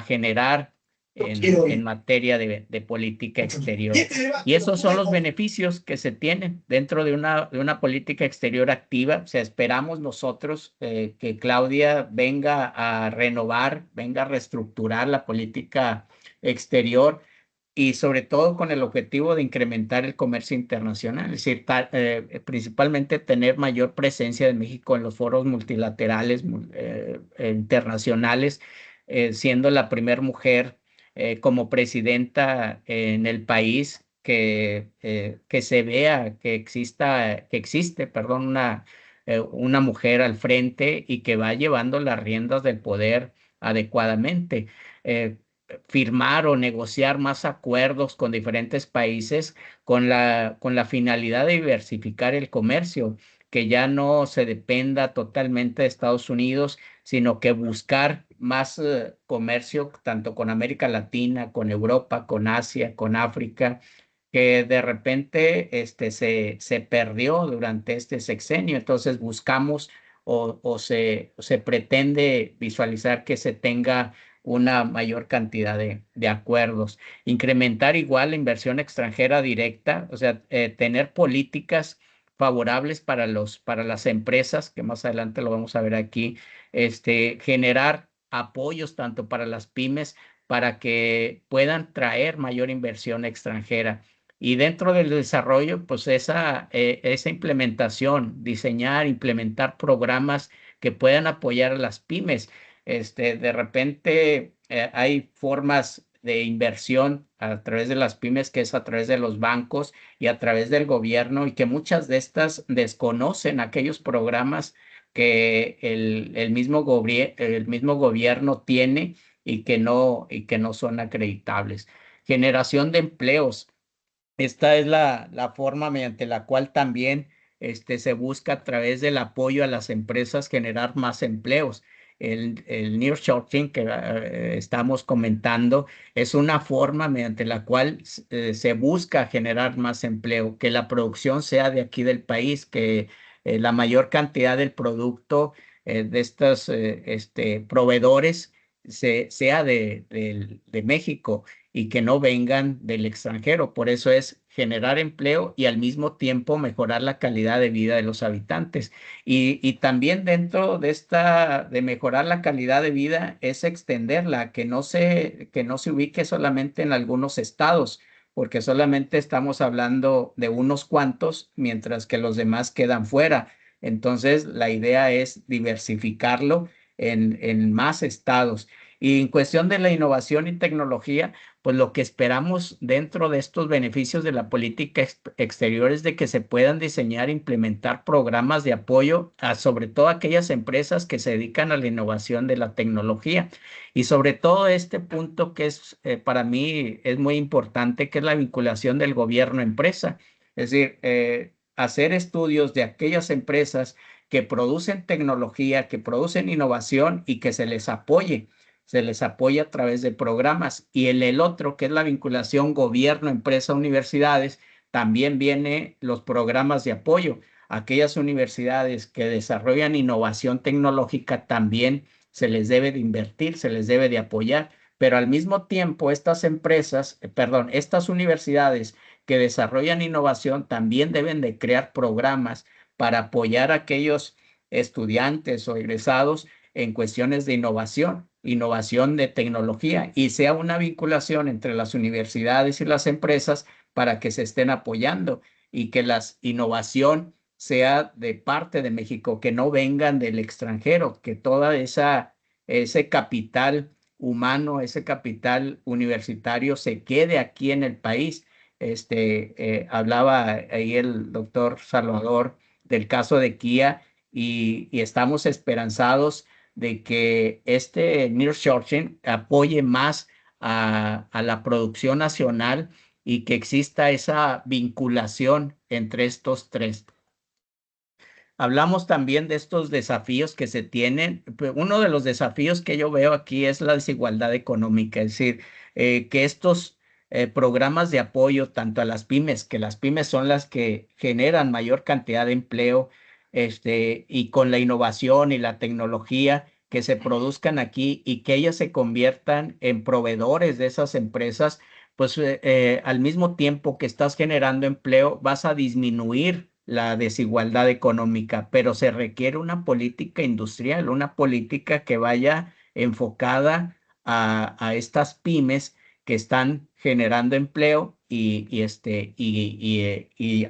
generar en materia de política exterior? Y esos son los beneficios que se tienen dentro de una política exterior activa. O sea, esperamos nosotros que Claudia venga a renovar, venga a reestructurar la política exterior y sobre todo con el objetivo de incrementar el comercio internacional, es decir, principalmente tener mayor presencia de México en los foros multilaterales internacionales, siendo la primera mujer como presidenta en el país que se vea que existe, perdón, una mujer al frente y que va llevando las riendas del poder adecuadamente. Firmar o negociar más acuerdos con diferentes países con la finalidad de diversificar el comercio, que ya no se dependa totalmente de Estados Unidos, sino que buscar más comercio tanto con América Latina, con Europa, con Asia, con África, que de repente se perdió durante este sexenio. Entonces buscamos o se pretende visualizar que se tenga una mayor cantidad de acuerdos. Incrementar igual la inversión extranjera directa, o sea, tener políticas favorables para las empresas, que más adelante lo vamos a ver aquí, generar apoyos tanto para las pymes para que puedan traer mayor inversión extranjera. Y dentro del desarrollo, pues esa implementación, implementar programas que puedan apoyar a las pymes. De repente hay formas de inversión a través de las pymes, que es a través de los bancos y a través del gobierno, y que muchas de estas desconocen aquellos programas que el mismo gobierno tiene y que no son acreditables. Generación de empleos. Esta es la forma mediante la cual también se busca a través del apoyo a las empresas generar más empleos. El nearshoring que estamos comentando es una forma mediante la cual se busca generar más empleo, que la producción sea de aquí del país, que la mayor cantidad del producto de estos proveedores sea de México y que no vengan del extranjero. Por eso es generar empleo y al mismo tiempo mejorar la calidad de vida de los habitantes. Y también dentro de mejorar la calidad de vida es extenderla, que no se ubique solamente en algunos estados, porque solamente estamos hablando de unos cuantos, mientras que los demás quedan fuera. Entonces, la idea es diversificarlo en más estados. Y en cuestión de la innovación y tecnología, pues lo que esperamos dentro de estos beneficios de la política exterior es de que se puedan diseñar e implementar programas de apoyo a sobre todo aquellas empresas que se dedican a la innovación de la tecnología. Y sobre todo este punto que es para mí es muy importante, que es la vinculación del gobierno-empresa. Es decir, hacer estudios de aquellas empresas que producen tecnología, que producen innovación y que se les apoya a través de programas. Y en el otro, que es la vinculación gobierno, empresa, universidades, también vienen los programas de apoyo. Aquellas universidades que desarrollan innovación tecnológica también se les debe de invertir, se les debe de apoyar, pero al mismo tiempo estas universidades que desarrollan innovación también deben de crear programas para apoyar a aquellos estudiantes o egresados en cuestiones de innovación de tecnología, y sea una vinculación entre las universidades y las empresas para que se estén apoyando y que la innovación sea de parte de México, que no vengan del extranjero, que toda ese capital humano, ese capital universitario se quede aquí en el país. Hablaba ahí el doctor Salvador del caso de Kia y estamos esperanzados de que este nearshoring apoye más a la producción nacional y que exista esa vinculación entre estos tres. Hablamos también de estos desafíos que se tienen. Uno de los desafíos que yo veo aquí es la desigualdad económica, es decir, que estos programas de apoyo tanto a las pymes, que las pymes son las que generan mayor cantidad de empleo, y con la innovación y la tecnología que se produzcan aquí y que ellas se conviertan en proveedores de esas empresas, pues al mismo tiempo que estás generando empleo, vas a disminuir la desigualdad económica, pero se requiere una política industrial, una política que vaya enfocada a estas pymes que están generando empleo y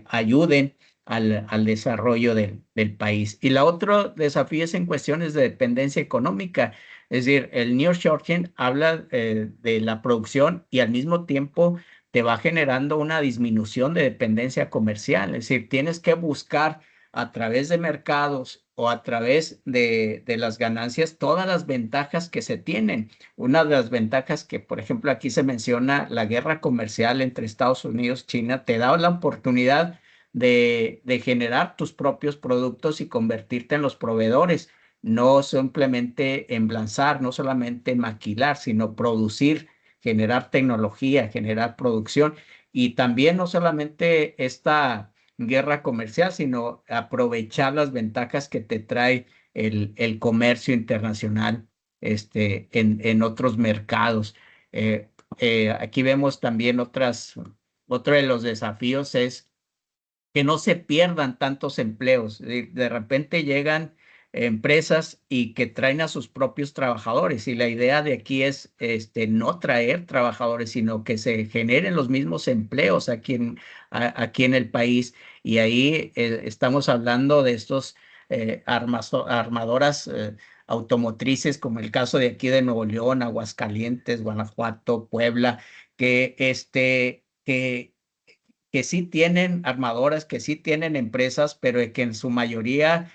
ayuden al desarrollo del país. Y la otro desafío es en cuestiones de dependencia económica. Es decir, el nearshoring habla de la producción y al mismo tiempo te va generando una disminución de dependencia comercial. Es decir, tienes que buscar a través de mercados o a través de las ganancias todas las ventajas que se tienen. Una de las ventajas que, por ejemplo, aquí se menciona la guerra comercial entre Estados Unidos y China, te da la oportunidad de generar tus propios productos y convertirte en los proveedores, no simplemente emblanzar, no solamente maquilar, sino producir, generar tecnología, generar producción y también no solamente esta guerra comercial, sino aprovechar las ventajas que te trae el comercio internacional en otros mercados. Aquí vemos también otro de los desafíos es que no se pierdan tantos empleos. De repente llegan empresas y que traen a sus propios trabajadores y la idea de aquí es no traer trabajadores, sino que se generen los mismos empleos aquí en el país. Y ahí estamos hablando de estos armadoras automotrices, como el caso de aquí de Nuevo León, Aguascalientes, Guanajuato, Puebla, que sí tienen armadoras, que sí tienen empresas, pero que en su mayoría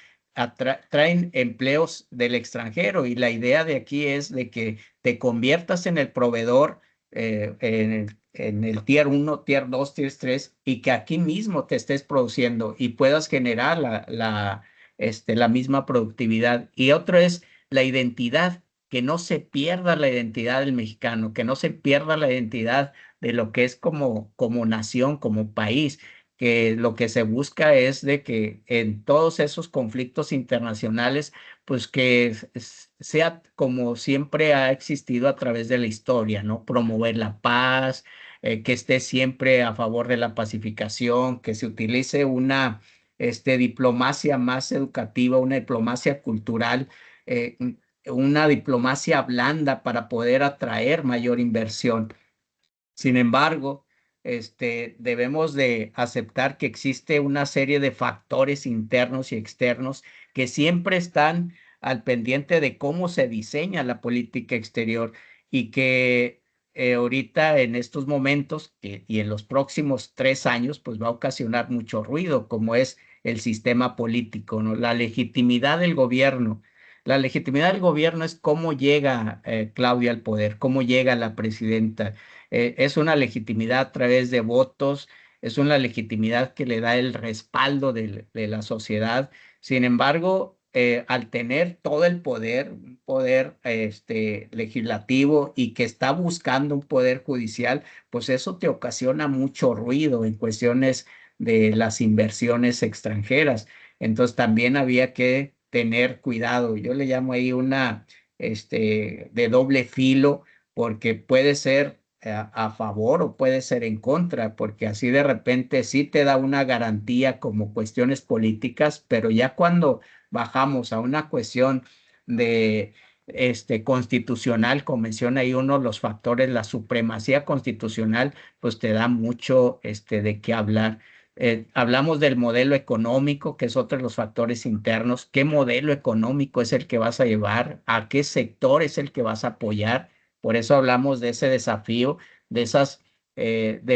traen empleos del extranjero. Y la idea de aquí es de que te conviertas en el proveedor en el tier 1, tier 2, tier 3 y que aquí mismo te estés produciendo y puedas generar la misma productividad. Y otro es la identidad, que no se pierda la identidad del mexicano, que no se pierda la identidad de lo que es como nación, como país, que lo que se busca es de que en todos esos conflictos internacionales, pues que sea como siempre ha existido a través de la historia, ¿no? Promover la paz, que esté siempre a favor de la pacificación, que se utilice una diplomacia más educativa, una diplomacia cultural, eh, una diplomacia blanda para poder atraer mayor inversión. Sin embargo, debemos de aceptar que existe una serie de factores internos y externos que siempre están al pendiente de cómo se diseña la política exterior y que ahorita en estos momentos y en los próximos 3 años, pues va a ocasionar mucho ruido, como es el sistema político, ¿no? La legitimidad del gobierno. La legitimidad del gobierno es cómo llega Claudia al poder, cómo llega la presidenta. Es una legitimidad a través de votos, es una legitimidad que le da el respaldo de la sociedad. Sin embargo, al tener todo el poder, un poder legislativo y que está buscando un poder judicial, pues eso te ocasiona mucho ruido en cuestiones de las inversiones extranjeras. Entonces también había que tener cuidado. Yo le llamo ahí de doble filo, porque puede ser a favor o puede ser en contra, porque así de repente sí te da una garantía como cuestiones políticas, pero ya cuando bajamos a una cuestión de constitucional, como menciona ahí uno de los factores, la supremacía constitucional, pues te da mucho de qué hablar. Hablamos del modelo económico, que es otro de los factores internos. ¿Qué modelo económico es el que vas a llevar? ¿A qué sector es el que vas a apoyar? Por eso hablamos de ese desafío, de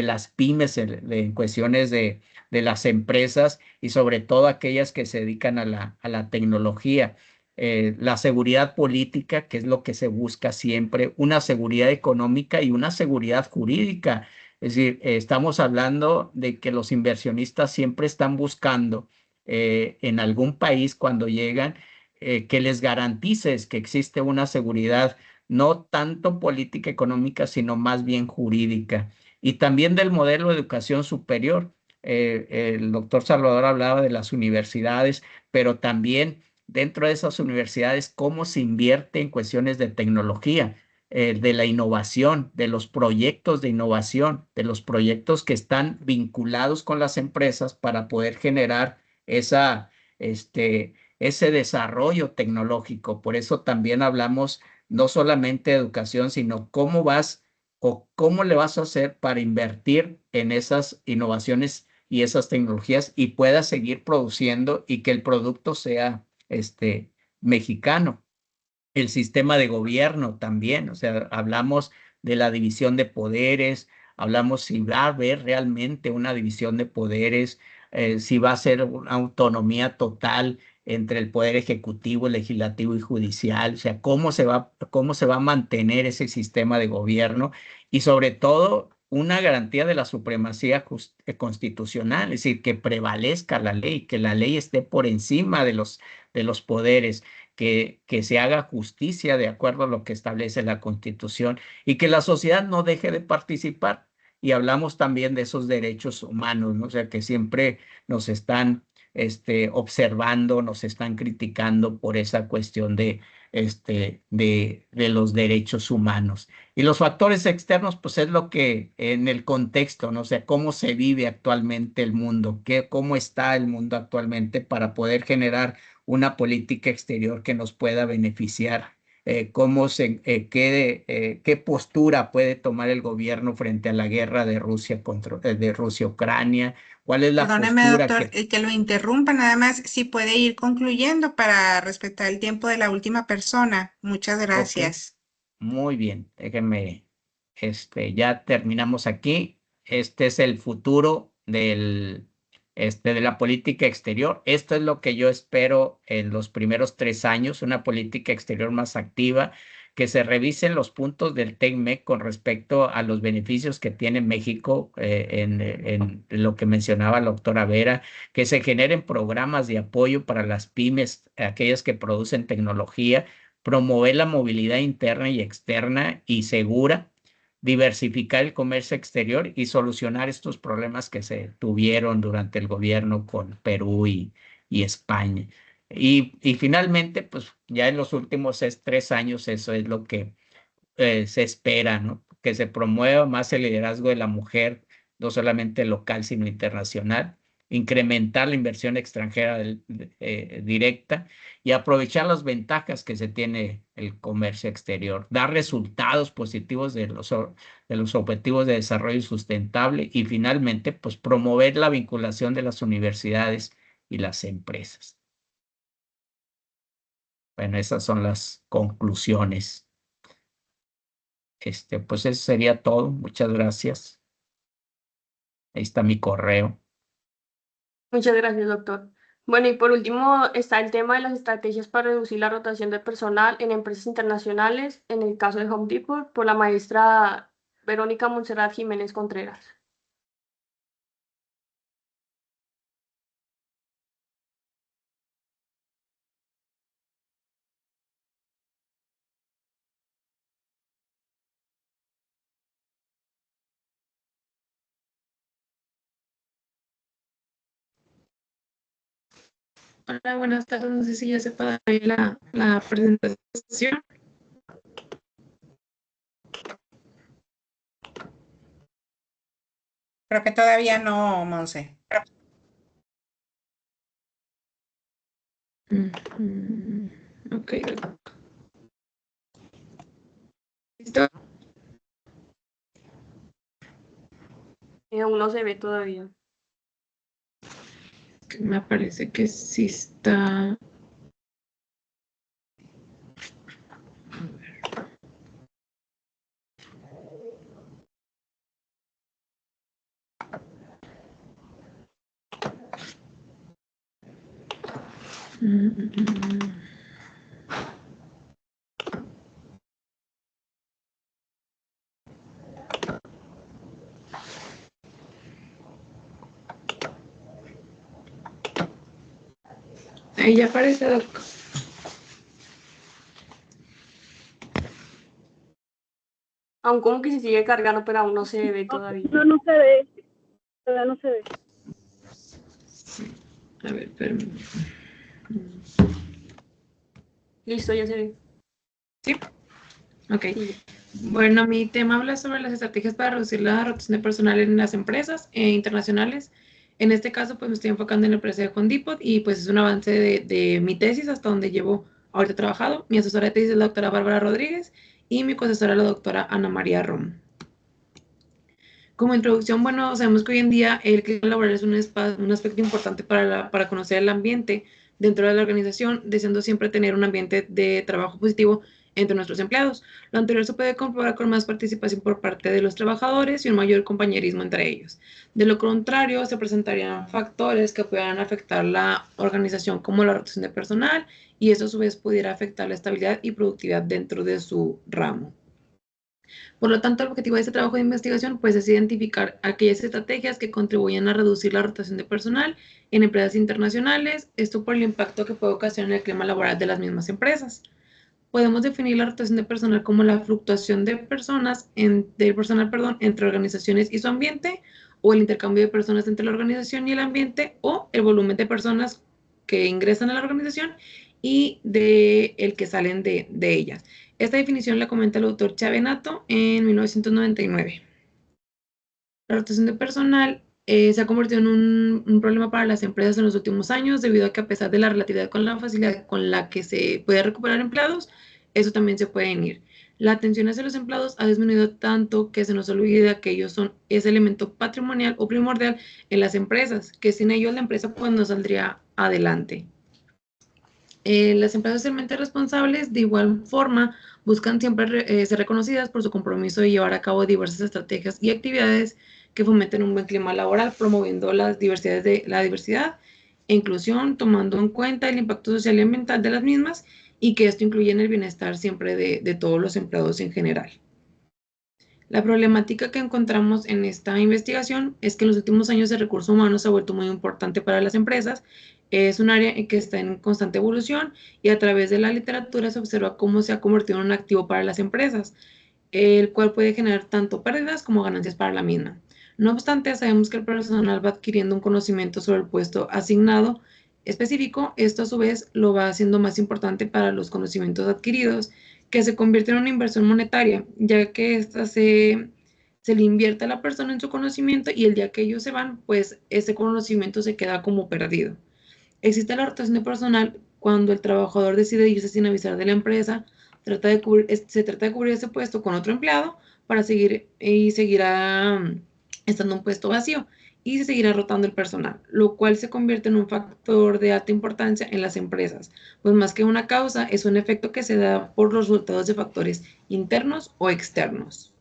las pymes en cuestiones de las empresas y sobre todo aquellas que se dedican a la tecnología. La seguridad política, que es lo que se busca siempre, una seguridad económica y una seguridad jurídica. Es decir, estamos hablando de que los inversionistas siempre están buscando en algún país cuando llegan que les garantices que existe una seguridad no tanto política económica, sino más bien jurídica. y también del modelo de educación superior. El doctor Salvador hablaba de las universidades, pero también dentro de esas universidades, cómo se invierte en cuestiones de tecnología, de la innovación, de los proyectos de innovación, de los proyectos que están vinculados con las empresas para poder generar ese desarrollo tecnológico. Por eso también hablamos no solamente de educación, sino cómo vas o cómo le vas a hacer para invertir en esas innovaciones y esas tecnologías y puedas seguir produciendo y que el producto sea mexicano. El sistema de gobierno también, o sea, hablamos de la división de poderes, hablamos si va a haber realmente una división de poderes, si va a ser una autonomía total entre el poder ejecutivo, legislativo y judicial, o sea, cómo se va a mantener ese sistema de gobierno y sobre todo una garantía de la supremacía constitucional, es decir, que prevalezca la ley, que la ley esté por encima de los poderes, que se haga justicia de acuerdo a lo que establece la Constitución y que la sociedad no deje de participar. Y hablamos también de esos derechos humanos, ¿no? O sea, que siempre nos están observando, nos están criticando por esa cuestión de los derechos humanos. Y los factores externos, pues es lo que en el contexto, ¿no? O sea, cómo se vive actualmente el mundo, cómo está el mundo actualmente para poder generar una política exterior que nos pueda beneficiar, qué postura puede tomar el gobierno frente a la guerra de Rusia-Ucrania, cuál es la Perdóneme, postura doctor, que... que lo interrumpa, nada más si puede ir concluyendo para respetar el tiempo de la última persona. Muchas Ok, gracias. muy bien, déjenme, ya terminamos aquí. Este es el futuro de la política exterior. Esto es lo que yo espero en los primeros 3 años, una política exterior más activa, que se revisen los puntos del TECMEC con respecto a los beneficios que tiene México en lo que mencionaba la doctora Vera, que se generen programas de apoyo para las pymes, aquellas que producen tecnología, promover la movilidad interna y externa y segura, diversificar el comercio exterior y solucionar estos problemas que se tuvieron durante el gobierno con Perú y España. Y finalmente, pues ya en los últimos 3 años, eso es lo que se espera, ¿no? Que se promueva más el liderazgo de la mujer, no solamente local, sino internacional, incrementar la inversión extranjera directa y aprovechar las ventajas que se tiene el comercio exterior, dar resultados positivos de los objetivos de desarrollo sustentable y finalmente, pues promover la vinculación de las universidades y las empresas. Bueno, esas son las conclusiones. Pues eso sería todo. Muchas gracias. Ahí está mi correo. Muchas gracias, doctor. Bueno, y por último está el tema de las estrategias para reducir la rotación de personal en empresas internacionales, en el caso de Home Depot, por la maestra Verónica Montserrat Jiménez Contreras. Hola, buenas tardes. No sé si ya se puede ver la presentación. Creo que todavía no, Monse. Ok. ¿Listo? Aún no se ve todavía. Que me parece que sí está. Ahí ya aparece, doctor. Aún como que se sigue cargando, pero aún no se ve todavía. No, no se ve. Todavía no se ve. A ver, espérame. Listo, ya se ve. ¿Sí? Ok. Sí. Bueno, mi tema habla sobre las estrategias para reducir la rotación de personal en las empresas internacionales. En este caso, pues me estoy enfocando en la empresa de Home Depot y pues es un avance de mi tesis hasta donde llevo ahorita trabajado. Mi asesora de tesis es la doctora Bárbara Rodríguez y mi coasesora la doctora Ana María Rom. Como introducción, bueno, sabemos que hoy en día el clima laboral es un aspecto importante para conocer el ambiente dentro de la organización, deseando siempre tener un ambiente de trabajo positivo entre nuestros empleados. Lo anterior se puede comprobar con más participación por parte de los trabajadores y un mayor compañerismo entre ellos. De lo contrario, se presentarían factores que puedan afectar la organización como la rotación de personal y eso a su vez pudiera afectar la estabilidad y productividad dentro de su ramo. Por lo tanto, el objetivo de este trabajo de investigación pues, es identificar aquellas estrategias que contribuyen a reducir la rotación de personal en empresas internacionales, esto por el impacto que puede ocasionar en el clima laboral de las mismas empresas. Podemos definir la rotación de personal como la fluctuación de personas, entre organizaciones y su ambiente, o el intercambio de personas entre la organización y el ambiente, o el volumen de personas que ingresan a la organización y de el que salen de ellas. Esta definición la comenta el autor Chavenato en 1999. La rotación de personal se ha convertido en un problema para las empresas en los últimos años debido a que a pesar de la relatividad con la facilidad con la que se puede recuperar empleados, eso también se pueden ir. La atención hacia los empleados ha disminuido tanto que se nos olvida que ellos son ese elemento patrimonial o primordial en las empresas, que sin ellos la empresa pues no saldría adelante. Las empresas socialmente responsables, de igual forma, buscan siempre ser reconocidas por su compromiso de llevar a cabo diversas estrategias y actividades que fomenten un buen clima laboral, promoviendo la diversidad e inclusión, tomando en cuenta el impacto social y ambiental de las mismas y que esto incluye en el bienestar siempre de todos los empleados en general. La problemática que encontramos en esta investigación es que en los últimos años el recurso humano se ha vuelto muy importante para las empresas. Es un área que está en constante evolución y a través de la literatura se observa cómo se ha convertido en un activo para las empresas, el cual puede generar tanto pérdidas como ganancias para la misma. No obstante, sabemos que el personal va adquiriendo un conocimiento sobre el puesto asignado específico. Esto a su vez lo va haciendo más importante para los conocimientos adquiridos, que se convierte en una inversión monetaria, ya que esta se le invierte a la persona en su conocimiento y el día que ellos se van, pues ese conocimiento se queda como perdido. Existe la rotación de personal cuando el trabajador decide irse sin avisar de la empresa, se trata de cubrir ese puesto con otro empleado para seguirá estando un puesto vacío y se seguirá rotando el personal, lo cual se convierte en un factor de alta importancia en las empresas, pues más que una causa es un efecto que se da por los resultados de factores internos o externos.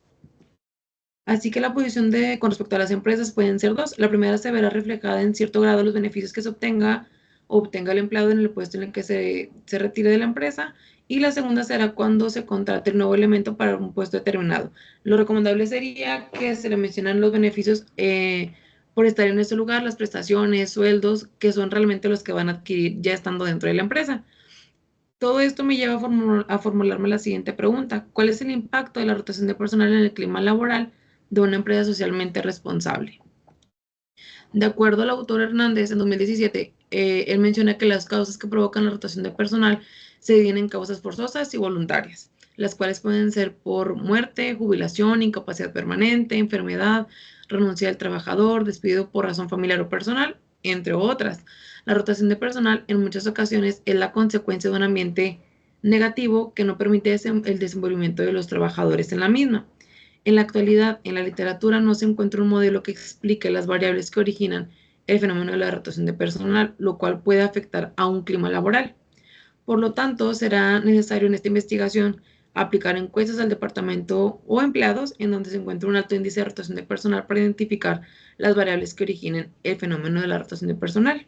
Así que la posición con respecto a las empresas pueden ser dos. La primera se verá reflejada en cierto grado los beneficios que se obtenga el empleado en el puesto en el que se retire de la empresa, y la segunda será cuando se contrate el nuevo elemento para un puesto determinado. Lo recomendable sería que se le mencionan los beneficios por estar en ese lugar, las prestaciones, sueldos, que son realmente los que van a adquirir ya estando dentro de la empresa. Todo esto me lleva a formularme la siguiente pregunta: ¿cuál es el impacto de la rotación de personal en el clima laboral de una empresa socialmente responsable? De acuerdo al autor Hernández, en 2017, él menciona que las causas que provocan la rotación de personal se dividen en causas forzosas y voluntarias, las cuales pueden ser por muerte, jubilación, incapacidad permanente, enfermedad, renuncia del trabajador, despido por razón familiar o personal, entre otras. La rotación de personal en muchas ocasiones es la consecuencia de un ambiente negativo que no permite el desenvolvimiento de los trabajadores en la misma. En la actualidad, en la literatura no se encuentra un modelo que explique las variables que originan el fenómeno de la rotación de personal, lo cual puede afectar a un clima laboral. Por lo tanto, será necesario en esta investigación aplicar encuestas al departamento o empleados en donde se encuentra un alto índice de rotación de personal para identificar las variables que originen el fenómeno de la rotación de personal.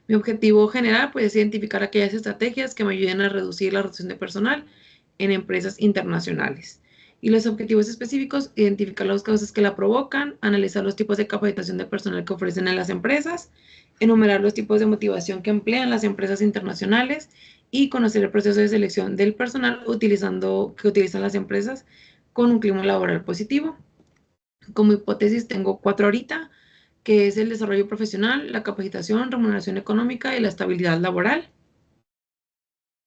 Mi objetivo general pues, es identificar aquellas estrategias que me ayuden a reducir la rotación de personal en empresas internacionales. Y los objetivos específicos: identificar las causas que la provocan, analizar los tipos de capacitación de personal que ofrecen en las empresas, enumerar los tipos de motivación que emplean las empresas internacionales y conocer el proceso de selección del personal que utilizan las empresas con un clima laboral positivo. Como hipótesis tengo 4 ahorita, que es el desarrollo profesional, la capacitación, remuneración económica y la estabilidad laboral.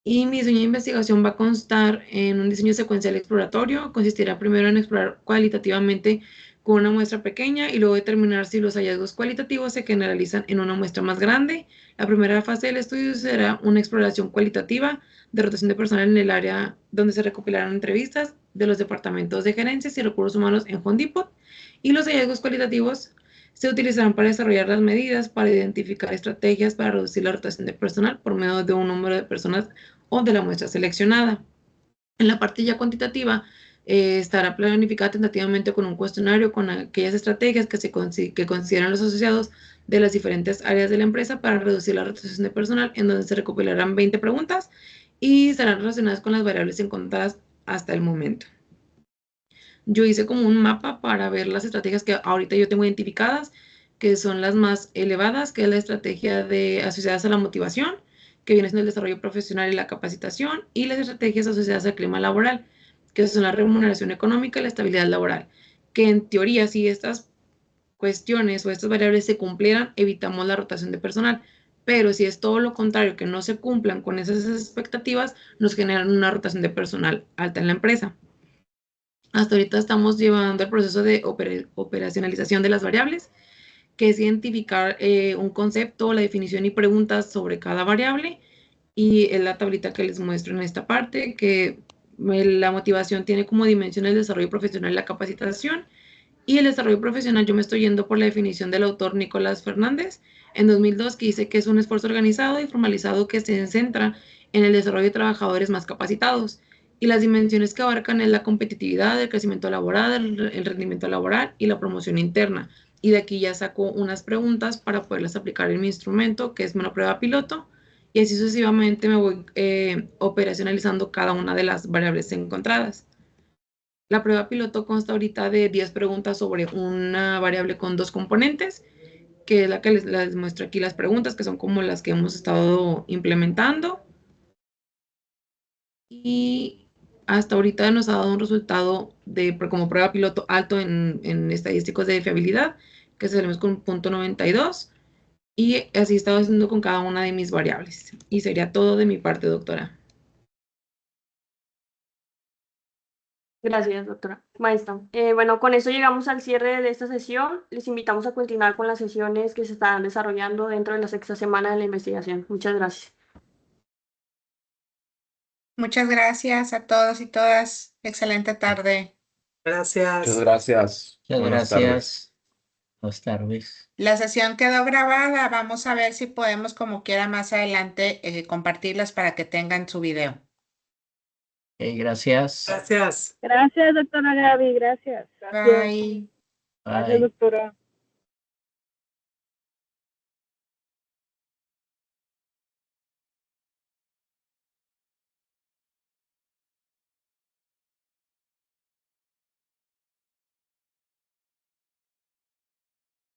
Y mi diseño de investigación va a constar en un diseño secuencial exploratorio. Consistirá primero en explorar cualitativamente con una muestra pequeña y luego determinar si los hallazgos cualitativos se generalizan en una muestra más grande. La primera fase del estudio será una exploración cualitativa de rotación de personal en el área donde se recopilarán entrevistas de los departamentos de gerencias y recursos humanos en Home Depot, y los hallazgos cualitativos se utilizarán para desarrollar las medidas para identificar estrategias para reducir la rotación de personal por medio de un número de personas o de la muestra seleccionada. En la parte ya cuantitativa, estará planificada tentativamente con un cuestionario con aquellas estrategias que consideran los asociados de las diferentes áreas de la empresa para reducir la rotación de personal, en donde se recopilarán 20 preguntas y serán relacionadas con las variables encontradas hasta el momento. Yo hice como un mapa para ver las estrategias que ahorita yo tengo identificadas, que son las más elevadas, que es la estrategia de asociadas a la motivación, que viene siendo el desarrollo profesional y la capacitación, y las estrategias asociadas al clima laboral, que son la remuneración económica y la estabilidad laboral, que en teoría, si estas cuestiones o estas variables se cumplieran, evitamos la rotación de personal. Pero si es todo lo contrario, que no se cumplan con esas expectativas, nos generan una rotación de personal alta en la empresa. Hasta ahorita estamos llevando el proceso de operacionalización de las variables, que es identificar un concepto, la definición y preguntas sobre cada variable, y en la tablita que les muestro en esta parte, que la motivación tiene como dimensión el desarrollo profesional y la capacitación, y el desarrollo profesional yo me estoy yendo por la definición del autor Nicolás Fernández en 2002, que dice que es un esfuerzo organizado y formalizado que se centra en el desarrollo de trabajadores más capacitados, y las dimensiones que abarcan es la competitividad, el crecimiento laboral, el rendimiento laboral y la promoción interna. Y de aquí ya saco unas preguntas para poderlas aplicar en mi instrumento, que es una prueba piloto, y así sucesivamente me voy operacionalizando cada una de las variables encontradas. La prueba piloto consta ahorita de 10 preguntas sobre una variable con 2 componentes, que es la que les muestro aquí las preguntas, que son como las que hemos estado implementando. Y hasta ahorita nos ha dado un resultado como prueba piloto alto en estadísticos de fiabilidad, que salimos con 0.92, y así he estado haciendo con cada una de mis variables. Y sería todo de mi parte, doctora. Gracias, doctora. Maestra. Bueno, con eso llegamos al cierre de esta sesión. Les invitamos a continuar con las sesiones que se están desarrollando dentro de la 6ª semana de la investigación. Muchas gracias. Muchas gracias a todos y todas. Excelente tarde. Gracias. Muchas gracias. Muchas Buenas tardes. gracias. Buenas tardes. La sesión quedó grabada. Vamos a ver si podemos, como quiera, más adelante compartirlas para que tengan su video. Gracias. Gracias. Gracias, doctora Gaby, gracias. Bye. Gracias, Bye. doctora.